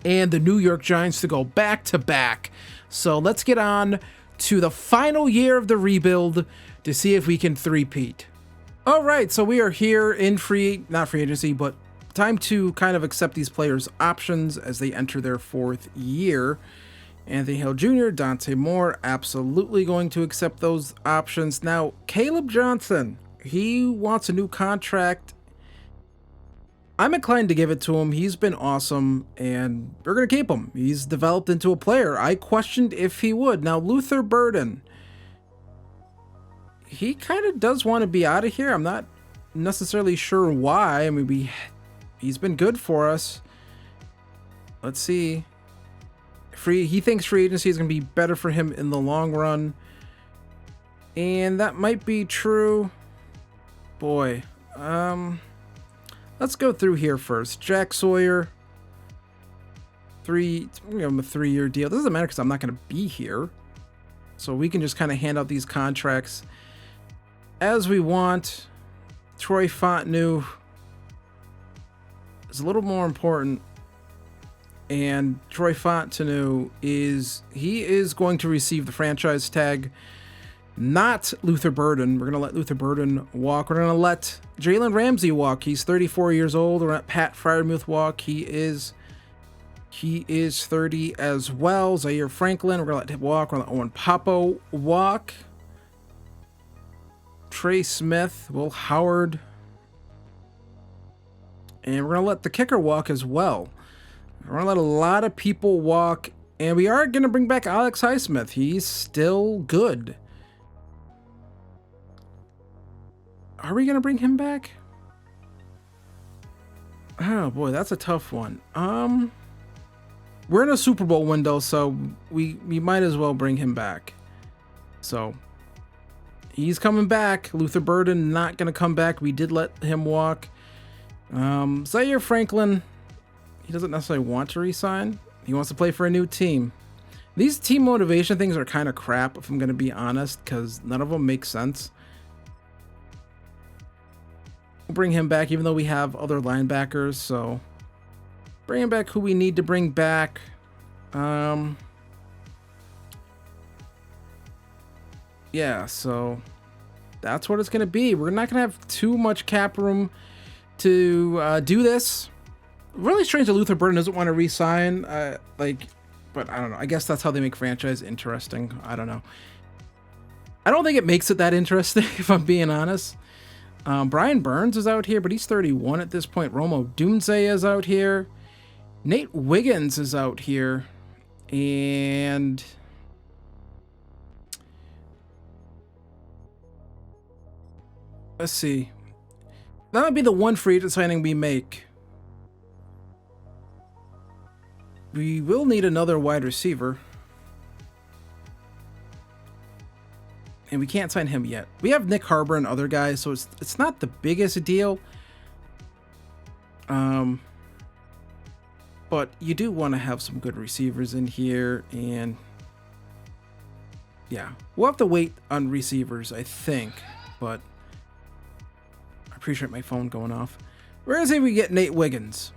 and the New York Giants to go back-to-back. So let's get on to the final year of the rebuild to see if we can three-peat. All right, so we are here in not free agency, but time to kind of accept these players' options as they enter their 4th year. Anthony Hill Jr., Dante Moore, absolutely going to accept those options. Now, Caleb Johnson, he wants a new contract. I'm inclined to give it to him. He's been awesome, and we're going to keep him. He's developed into a player. I questioned if he would. Now, Luther Burden, he kind of does want to be out of here. I'm not necessarily sure why. I mean, he's been good for us. Let's see. He thinks free agency is going to be better for him in the long run. And that might be true. Boy. Let's go through here first. Jack Sawyer. Give him a 3-year deal. This doesn't matter because I'm not going to be here. So we can just kind of hand out these contracts as we want. Troy Fontenot is a little more important. And Troy Fontenot is going to receive the franchise tag, not Luther Burden. We're going to let Luther Burden walk. We're going to let Jalen Ramsey walk. He's 34 years old. We're going to let Pat Freiermuth walk. He is 30 as well. Zaire Franklin, we're going to let him walk. We're going to let Owen Papo walk. Trey Smith, Will Howard. And we're going to let the kicker walk as well. We're going to let a lot of people walk, and we are going to bring back Alex Highsmith. He's still good. Are we going to bring him back? Oh, boy, that's a tough one. We're in a Super Bowl window, so we might as well bring him back. So, he's coming back. Luther Burden not going to come back. We did let him walk. Zaire Franklin... He doesn't necessarily want to resign. He wants to play for a new team. These team motivation things are kind of crap, if I'm going to be honest, because none of them make sense. We'll bring him back, even though we have other linebackers. So, bring him back who we need to bring back. Yeah, so that's what it's going to be. We're not going to have too much cap room to do this. Really strange that Luther Burden doesn't want to re-sign, but I don't know. I guess that's how they make franchise interesting. I don't know. I don't think it makes it that interesting, if I'm being honest. Brian Burns is out here, but he's 31 at this point. Romo Dunze is out here. Nate Wiggins is out here. And... let's see. That would be the one free agent signing we make. We will need another wide receiver. And we can't sign him yet. We have Nick Harbor and other guys, so it's not the biggest deal. But you do want to have some good receivers in here, and yeah, we'll have to wait on receivers, I think, but I appreciate my phone going off. We're going to say we get Nate Wiggins.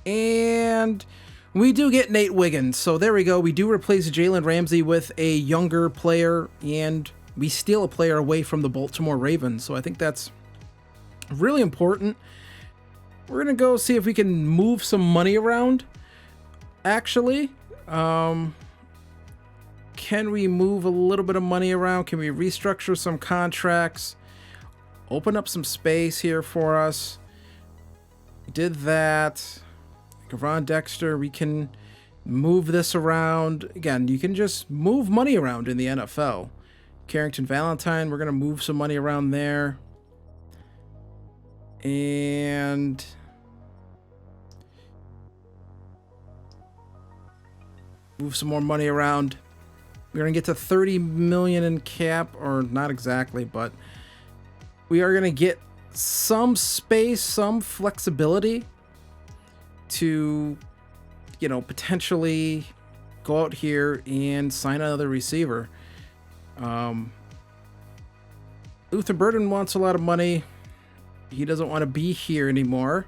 And we do get Nate Wiggins. So there we go. We do replace Jalen Ramsey with a younger player, and we steal a player away from the Baltimore Ravens. So I think that's really important. We're going to go see if we can move some money around, actually. Can we move a little bit of money around? Can we restructure some contracts? Open up some space here for us. We did that. Gavon Dexter, we can move this around. Again, you can just move money around in the NFL. Carrington Valentine, we're going to move some money around there. And move some more money around. We're going to get to 30 million in cap, or not exactly, but we are going to get some space, some flexibility to, you know, potentially go out here and sign another receiver. Luther Burden wants a lot of money. He doesn't want to be here anymore.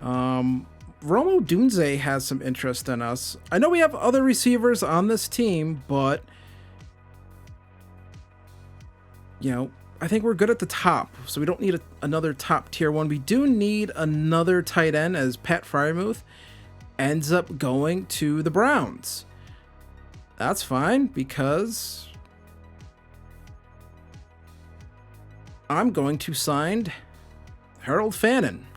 Romo Dunze has some interest in us. I know we have other receivers on this team, but you know, I think we're good at the top, so we don't need another top tier one. We do need another tight end, as Pat Freiermuth ends up going to the Browns. That's fine, because I'm going to sign Harold Fannin.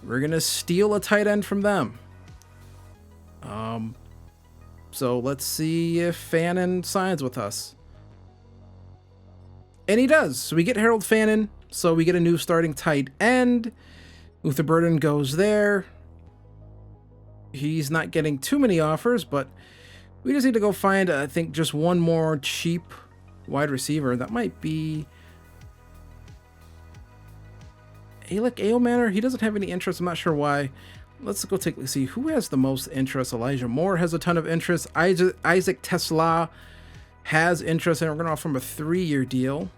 We're going to steal a tight end from them. So let's see if Fannin signs with us. And he does. So we get Harold Fannin. So we get a new starting tight end. Luther Burden goes there. He's not getting too many offers, but we just need to go find, I think, just one more cheap wide receiver. That might be Alec Ailmanor. He doesn't have any interest. I'm not sure why. Let's go see who has the most interest. Elijah Moore has a ton of interest. Isaac Tesla has interest, and we're going to offer him a 3-year deal.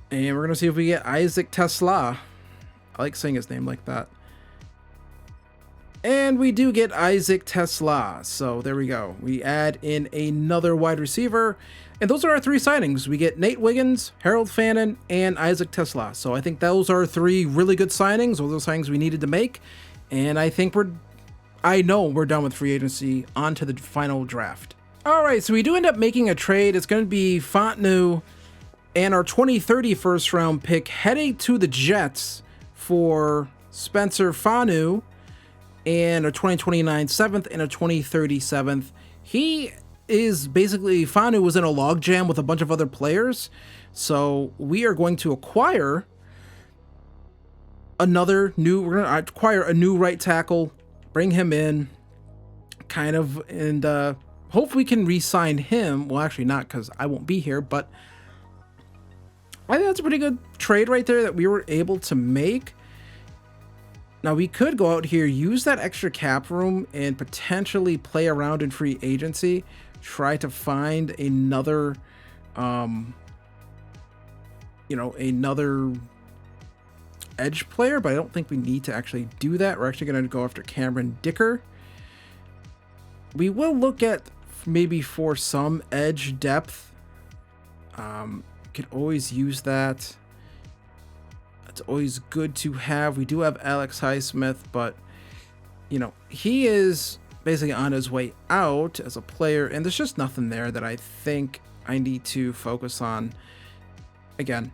And we're going to see if we get Isaac Tesla. I like saying his name like that. And we do get Isaac Tesla. So there we go. We add in another wide receiver. And those are our 3 signings. We get Nate Wiggins, Harold Fannin, and Isaac Tesla. So I think those are 3 really good signings. Those are signings we needed to make. And I think I know we're done with free agency. On to the final draft. All right, so we do end up making a trade. It's going to be Fontenot and our 2030 first round pick heading to the Jets for Spencer Fanu and a 2029 7th and a 2030 7th. He is basically, Fanu was in a logjam with a bunch of other players. So we are going to acquire we're going to acquire a new right tackle, bring him in, kind of, and hope we can re-sign him. Well, actually not, because I won't be here, but I think that's a pretty good trade right there that we were able to make. Now, we could go out here, use that extra cap room, and potentially play around in free agency, try to find another, another edge player, but I don't think we need to actually do that. We're actually going to go after Cameron Dicker. We will look at maybe for some edge depth. Could always use that. It's always good to have. We do have Alex Highsmith, but he is basically on his way out as a player, and there's just nothing there that I think I need to focus on. Again,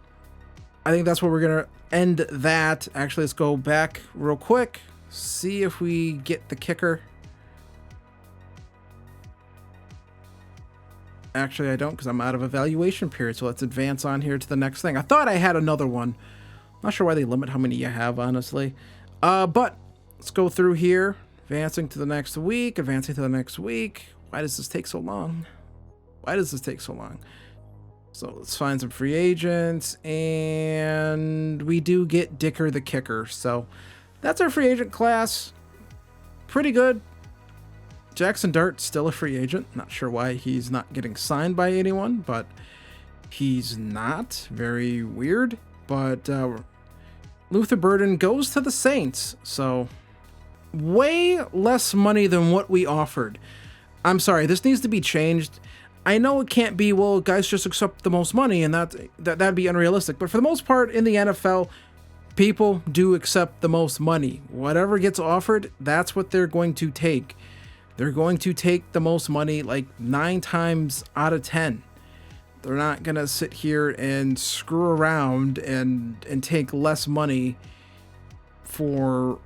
I think that's where we're gonna end that. Actually, let's go back real quick, see if we get the kicker. Actually, I don't, because I'm out of evaluation period. So let's advance on here to the next thing. I thought I had another one. Not sure why they limit how many you have, honestly. But let's go through here. Advancing to the next week. Advancing to the next week. Why does this take so long? So let's find some free agents, and we do get Dicker the kicker. So that's our free agent class. Pretty good. Jackson Dart, still a free agent. Not sure why he's not getting signed by anyone, but he's not. Very weird. But Luther Burden goes to the Saints. So way less money than what we offered. I'm sorry, this needs to be changed. I know it can't be, well, guys just accept the most money, and that'd be unrealistic. But for the most part in the NFL, people do accept the most money. Whatever gets offered, that's what they're going to take. They're going to take the most money like 9 times out of 10. They're not going to sit here and screw around and take less money for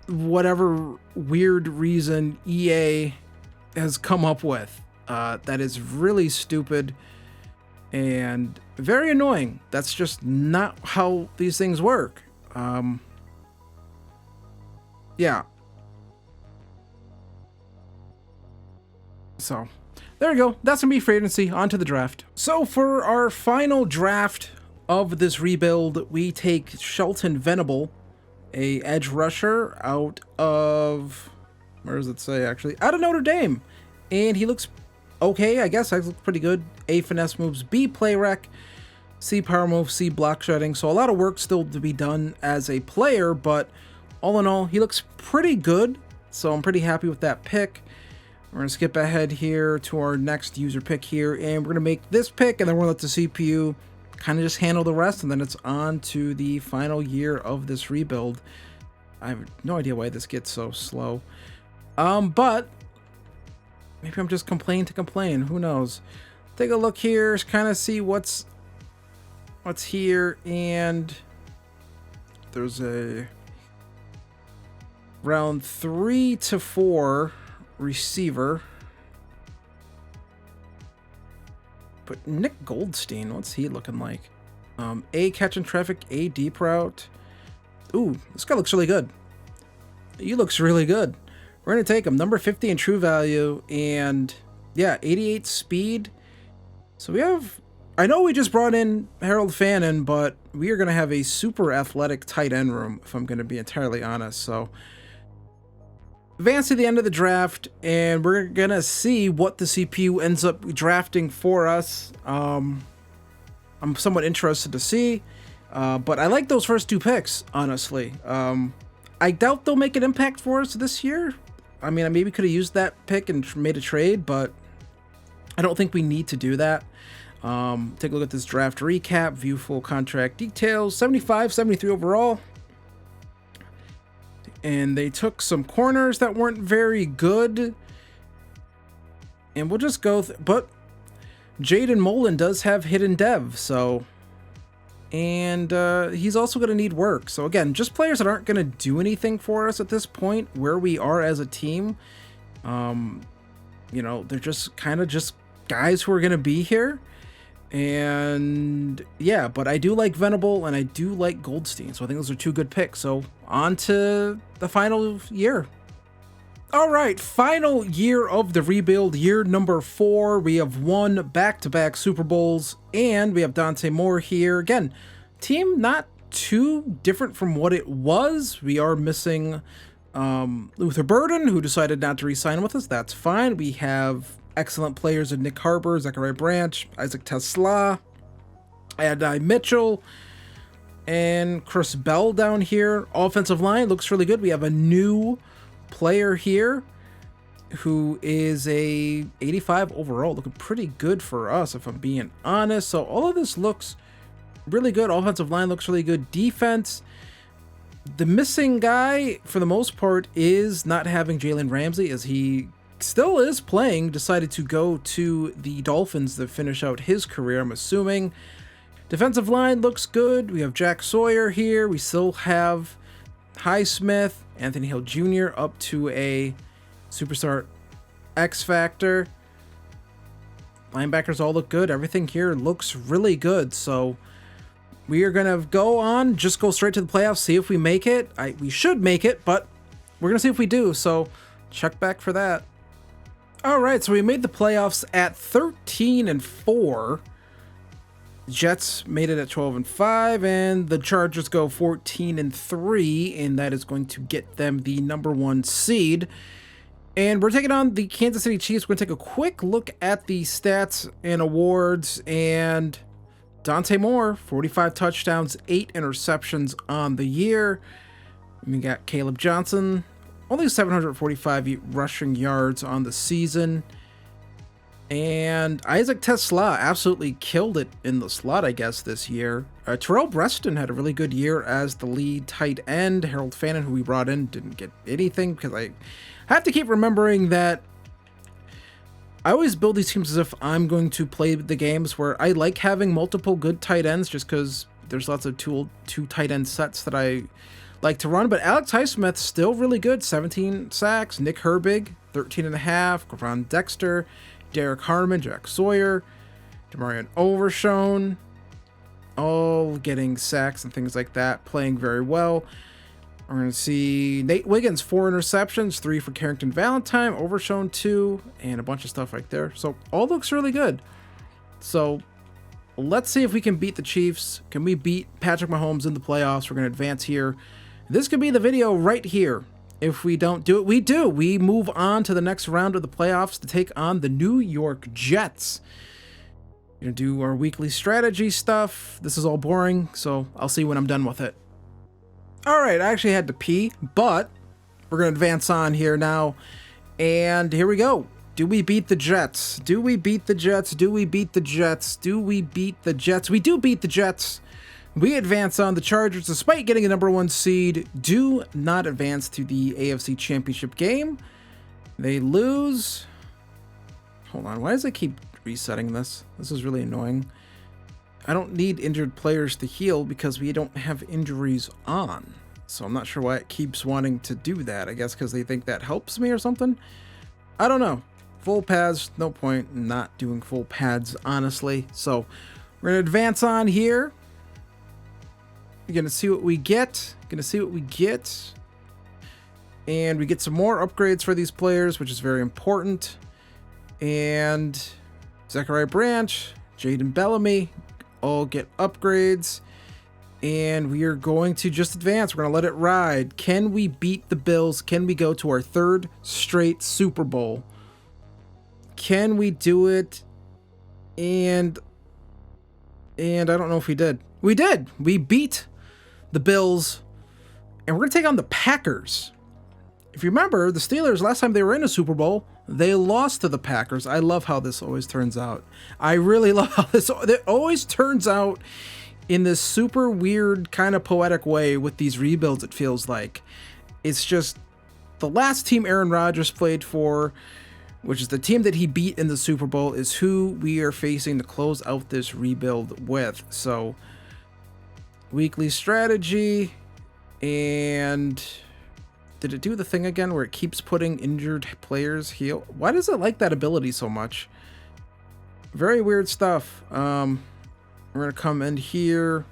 whatever weird reason EA has come up with. That is really stupid and very annoying. That's just not how these things work. Yeah. So there we go. That's gonna be free agency. On to the draft. So for our final draft of this rebuild, we take Shelton Venable, a edge rusher out of, where does it say actually? Out of Notre Dame. And he looks okay, I guess. I look pretty good. A finesse moves, B play rec, C power move, C block shedding. So a lot of work still to be done as a player, but all in all, he looks pretty good. So I'm pretty happy with that pick. We're going to skip ahead here to our next user pick here, and we're going to make this pick, and then we're going to let the CPU kind of just handle the rest, and then it's on to the final year of this rebuild. I have no idea why this gets so slow. But maybe I'm just complaining to complain. Who knows? Take a look here, kind of see what's here, and there's a round 3 to 4 receiver. But Nick Goldstein, what's he looking like? A catch and traffic, A deep route. Ooh, this guy looks really good. He looks really good. We're going to take him. Number 50 in true value. And yeah, 88 speed. So we have, I know we just brought in Harold Fannin, but we are going to have a super athletic tight end room, if I'm going to be entirely honest. So advance to the end of the draft, and we're going to see what the CPU ends up drafting for us. I'm somewhat interested to see. But I like those first 2 picks, honestly. I doubt they'll make an impact for us this year. I mean, I maybe could have used that pick and made a trade, but I don't think we need to do that. Take a look at this draft recap, view full contract details, 75, 73 overall. And they took some corners that weren't very good. And we'll just go, but Jaden Mullen does have hidden dev, so, and he's also going to need work. So again, just players that aren't going to do anything for us at this point where we are as a team. You know, they're just kind of just guys who are going to be here. And yeah, but I do like Venable and I do like Goldstein. So I think those are 2 good picks. So on to the final year. All right, final year of the rebuild, year number 4. We have won back-to-back Super Bowls, and we have Dante Moore here. Again, team not too different from what it was. We are missing Luther Burden, who decided not to re-sign with us. That's fine. We have excellent players in Nick Harper, Zachariah Branch, Isaac Tesla, Adai Mitchell, and Chris Bell down here. Offensive line looks really good. We have a new player here who is a 85 overall, looking pretty good for us if I'm being honest. So all of this looks really good. Offensive line looks really good. Defense, the missing guy for the most part is not having Jalen Ramsey, as he still is playing, decided to go to the Dolphins to finish out his career, I'm assuming. Defensive line looks good. We have Jack Sawyer here. We still have Highsmith, Anthony Hill Jr. up to a superstar X Factor. Linebackers all look good. Everything here looks really good. So we are going to go on, just go straight to the playoffs, see if we make it. We should make it, but we're going to see if we do. So check back for that. All right, so we made the playoffs at 13-4. Jets made it at 12-5, and the Chargers go 14-3, and that is going to get them the #1 seed. And we're taking on the Kansas City Chiefs. We're going to take a quick look at the stats and awards. And Dante Moore, 45 touchdowns, 8 interceptions on the year. We got Caleb Johnson, only 745 rushing yards on the season. And Isaac Tesla absolutely killed it in the slot, I guess, this year. Terrell Preston had a really good year as the lead tight end. Harold Fannin, who we brought in, didn't get anything because I have to keep remembering that I always build these teams as if I'm going to play the games where I like having multiple good tight ends just because there's lots of two tight end sets that I like to run. But Alex Highsmith's still really good, 17 sacks. Nick Herbig, 13.5. Gavon Dexter, Derek Harmon, Jack Sawyer, Demarion Overshone, all getting sacks and things like that, playing very well. We're going to see Nate Wiggins, 4 interceptions, 3 for Carrington Valentine, Overshone 2, and a bunch of stuff right there. So all looks really good. So let's see if we can beat the Chiefs. Can we beat Patrick Mahomes in the playoffs? We're going to advance here. This could be the video right here. If we don't do it, we do. We move on to the next round of the playoffs to take on the New York Jets. We're going to do our weekly strategy stuff. This is all boring, so I'll see when I'm done with it. All right, I actually had to pee, but we're going to advance on here now. And here we go. Do we beat the Jets? Do we beat the Jets? Do we beat the Jets? Do we beat the Jets? We do beat the Jets. We advance on. The Chargers, despite getting a #1 seed, do not advance to the AFC Championship game. They lose. Hold on. Why does it keep resetting this? This is really annoying. I don't need injured players to heal because we don't have injuries on. So I'm not sure why it keeps wanting to do that. I guess because they think that helps me or something. I don't know. Full pads, no point in not doing full pads, honestly. So we're going to advance on here. You're going to see what we get. And we get some more upgrades for these players, which is very important. And Zachariah Branch, Jaden Bellamy, all get upgrades. And we are going to just advance. We're going to let it ride. Can we beat the Bills? Can we go to our 3rd straight Super Bowl? Can we do it? And I don't know if we did. We did. We beat the Bills. And we're going to take on the Packers. If you remember, the Steelers, last time they were in a Super Bowl, they lost to the Packers. I love how this always turns out. I really love how it always turns out in this super weird kind of poetic way with these rebuilds, it feels like. It's just the last team Aaron Rodgers played for, which is the team that he beat in the Super Bowl, is who we are facing to close out this rebuild with. So, weekly strategy, and did it do the thing again where it keeps putting injured players heal? Why does it like that ability so much? Very weird stuff. We're going to come in here.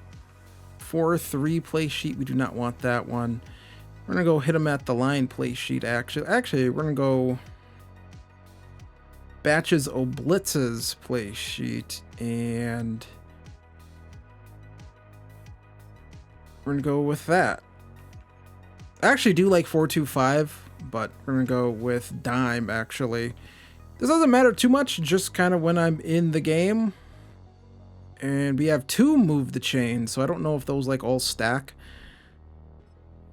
4-3 play sheet. We do not want that one. We're going to go hit him at the line play sheet, actually. We're going to go batches o blitzes play sheet. And we're going to go with that. I actually do like 4-2-5, but we're going to go with dime, actually. This doesn't matter too much, just kind of when I'm in the game. And we have 2 move the chain, so I don't know if those like all stack.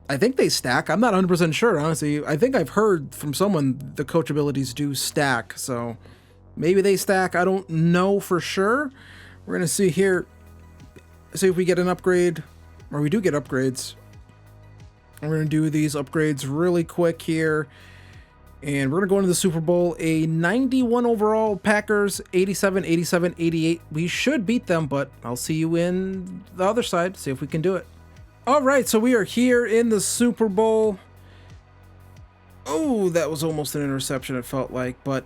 I think they stack. I'm not 100% sure, honestly. I think I've heard from someone the coach abilities do stack, so maybe they stack. I don't know for sure. We're going to see here, see if we get an upgrade, or we do get upgrades. We're going to do these upgrades really quick here. And we're going to go into the Super Bowl. A 91 overall Packers, 87, 87, 88. We should beat them, but I'll see you in the other side. See if we can do it. All right, so we are here in the Super Bowl. Oh, that was almost an interception, it felt like. But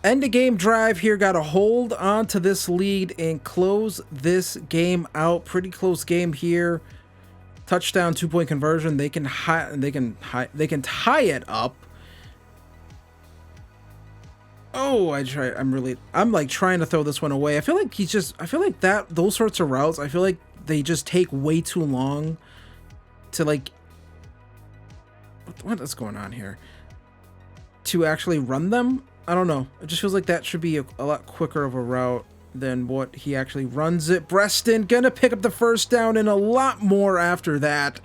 end of game drive here. Got to hold on to this lead and close this game out. Pretty close game here. Touchdown, 2-point conversion. They can tie it up. Oh, I'm like trying to throw this one away. I feel like I feel like those sorts of routes, I feel like they just take way too long to like, what is going on here? To actually run them? I don't know. It just feels like that should be a lot quicker of a route than what he actually runs it. Breston gonna pick up the first down and a lot more after that.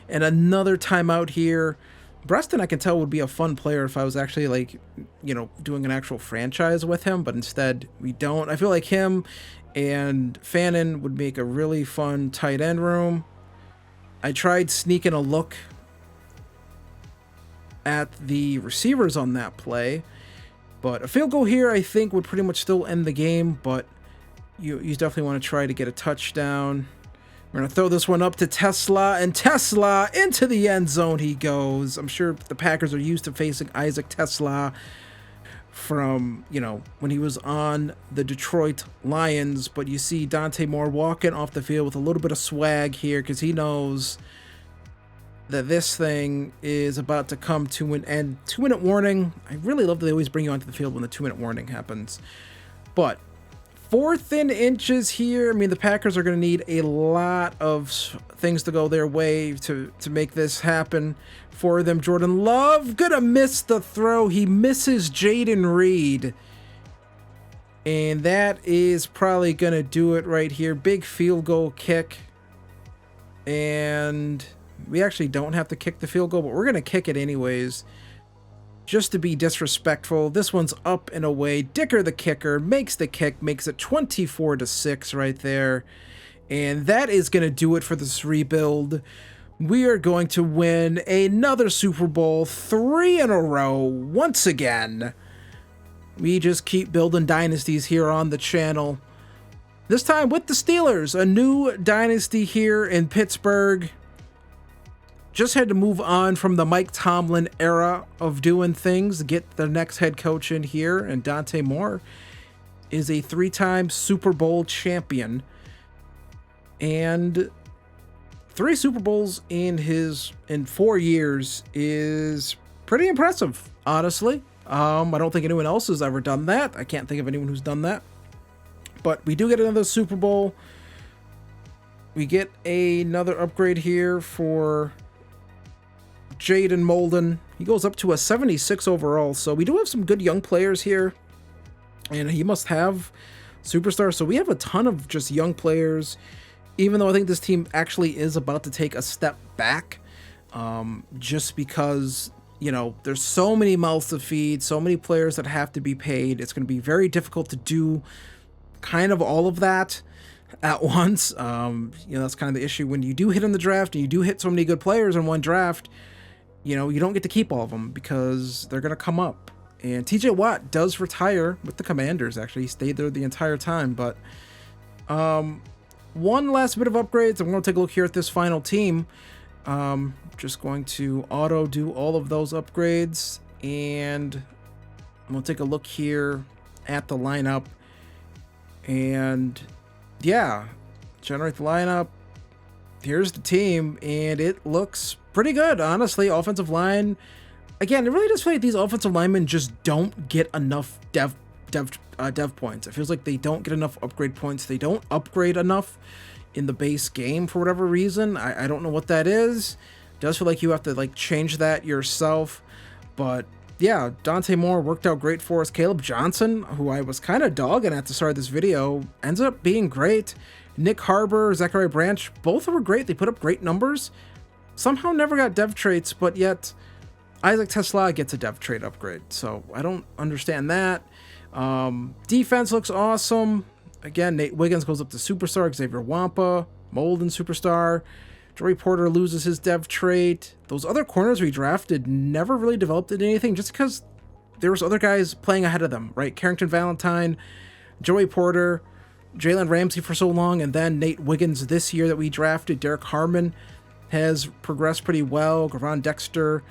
And another timeout here. Breston, I can tell, would be a fun player if I was actually, like, you know, doing an actual franchise with him, but instead we don't. I feel like him and Fannin would make a really fun tight end room. I tried sneaking a look at the receivers on that play, but a field goal here, I think, would pretty much still end the game, but you definitely want to try to get a touchdown. We're going to throw this one up to Tesla, and Tesla into the end zone he goes. I'm sure the Packers are used to facing Isaac Tesla from, you know, when he was on the Detroit Lions, but you see Dante Moore walking off the field with a little bit of swag here because he knows that this thing is about to come to an end. 2-minute warning. I really love that they always bring you onto the field when the 2-minute warning happens. But 4th and inches here. I mean, the Packers are going to need a lot of things to go their way to make this happen for them. Jordan Love gonna miss the throw. He misses Jaden Reed. And that is probably going to do it right here. Big field goal kick. And we actually don't have to kick the field goal, but we're going to kick it anyways, just to be disrespectful. This one's up and away. Dicker, the kicker, makes the kick, makes it 24-6 right there. And that is going to do it for this rebuild. We are going to win another Super Bowl, 3 in a row, once again. We just keep building dynasties here on the channel. This time with the Steelers, a new dynasty here in Pittsburgh. Just had to move on from the Mike Tomlin era of doing things, get the next head coach in here, and Dante Moore is a 3-time Super Bowl champion. And 3 Super Bowls in 4 years is pretty impressive, honestly. I don't think anyone else has ever done that. I can't think of anyone who's done that. But we do get another Super Bowl. We get another upgrade here for Jaden Molden. He goes up to a 76 overall, so we do have some good young players here, and he must have superstars. So we have a ton of just young players, even though I think this team actually is about to take a step back, just because, you know, there's so many mouths to feed, so many players that have to be paid. It's going to be very difficult to do kind of all of that at once. You know, that's kind of the issue when you do hit in the draft and you do hit so many good players in one draft. You know, you don't get to keep all of them because they're going to come up. And TJ Watt does retire with the Commanders, actually. He stayed there the entire time. But one last bit of upgrades. I'm going to take a look here at this final team. Just going to auto do all of those upgrades. And I'm going to take a look here at the lineup. And yeah, generate the lineup. Here's the team, and it looks pretty good, honestly. Offensive line, again, it really does feel like these offensive linemen just don't get enough dev points. It feels like they don't get enough upgrade points. They don't upgrade enough in the base game for whatever reason. I don't know what that is. It does feel like you have to like change that yourself. But yeah, Dante Moore worked out great for us. Caleb Johnson, who I was kind of dogging at the start of this video, ends up being great. Nick Harbor, Zachary Branch, both were great. They put up great numbers. Somehow never got dev traits, but yet Isaac Tesla gets a dev trait upgrade. So I don't understand that. Defense looks awesome. Again, Nate Wiggins goes up to superstar. Xavier Wampa, Molden superstar. Joey Porter loses his dev trait. Those other corners we drafted never really developed into anything just because there was other guys playing ahead of them, right? Carrington Valentine, Joey Porter, Jalen Ramsey for so long, and then Nate Wiggins this year that we drafted. Derek Harmon has progressed pretty well. Gavon Dexter.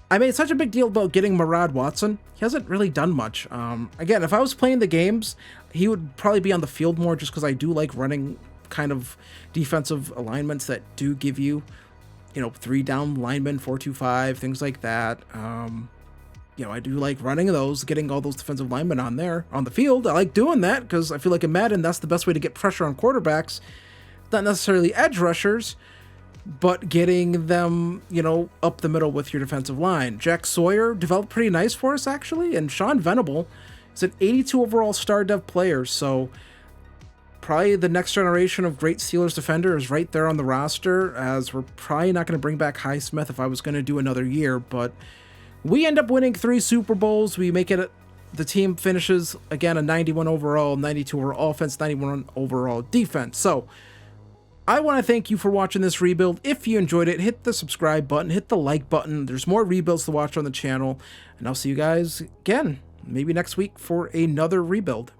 I made such a big deal about getting Murad Watson. He hasn't really done much. Again, if I was playing the games, he would probably be on the field more just because I do like running kind of defensive alignments that do give you, you know, 3 down linemen, 4-2-5, things like that. I do like running those, getting all those defensive linemen on there on the field. I like doing that because I feel like in Madden, that's the best way to get pressure on quarterbacks. Not necessarily edge rushers, but getting them, up the middle with your defensive line. Jack Sawyer developed pretty nice for us, actually, and Sean Venable is an 82 overall star dev player, so probably the next generation of great Steelers defender is right there on the roster, as we're probably not going to bring back Highsmith if I was going to do another year, but we end up winning 3 Super Bowls. We make it, the team finishes, again, a 91 overall, 92 overall offense, 91 overall defense. So I want to thank you for watching this rebuild. If you enjoyed it, hit the subscribe button, hit the like button. There's more rebuilds to watch on the channel, and I'll see you guys again, maybe next week for another rebuild.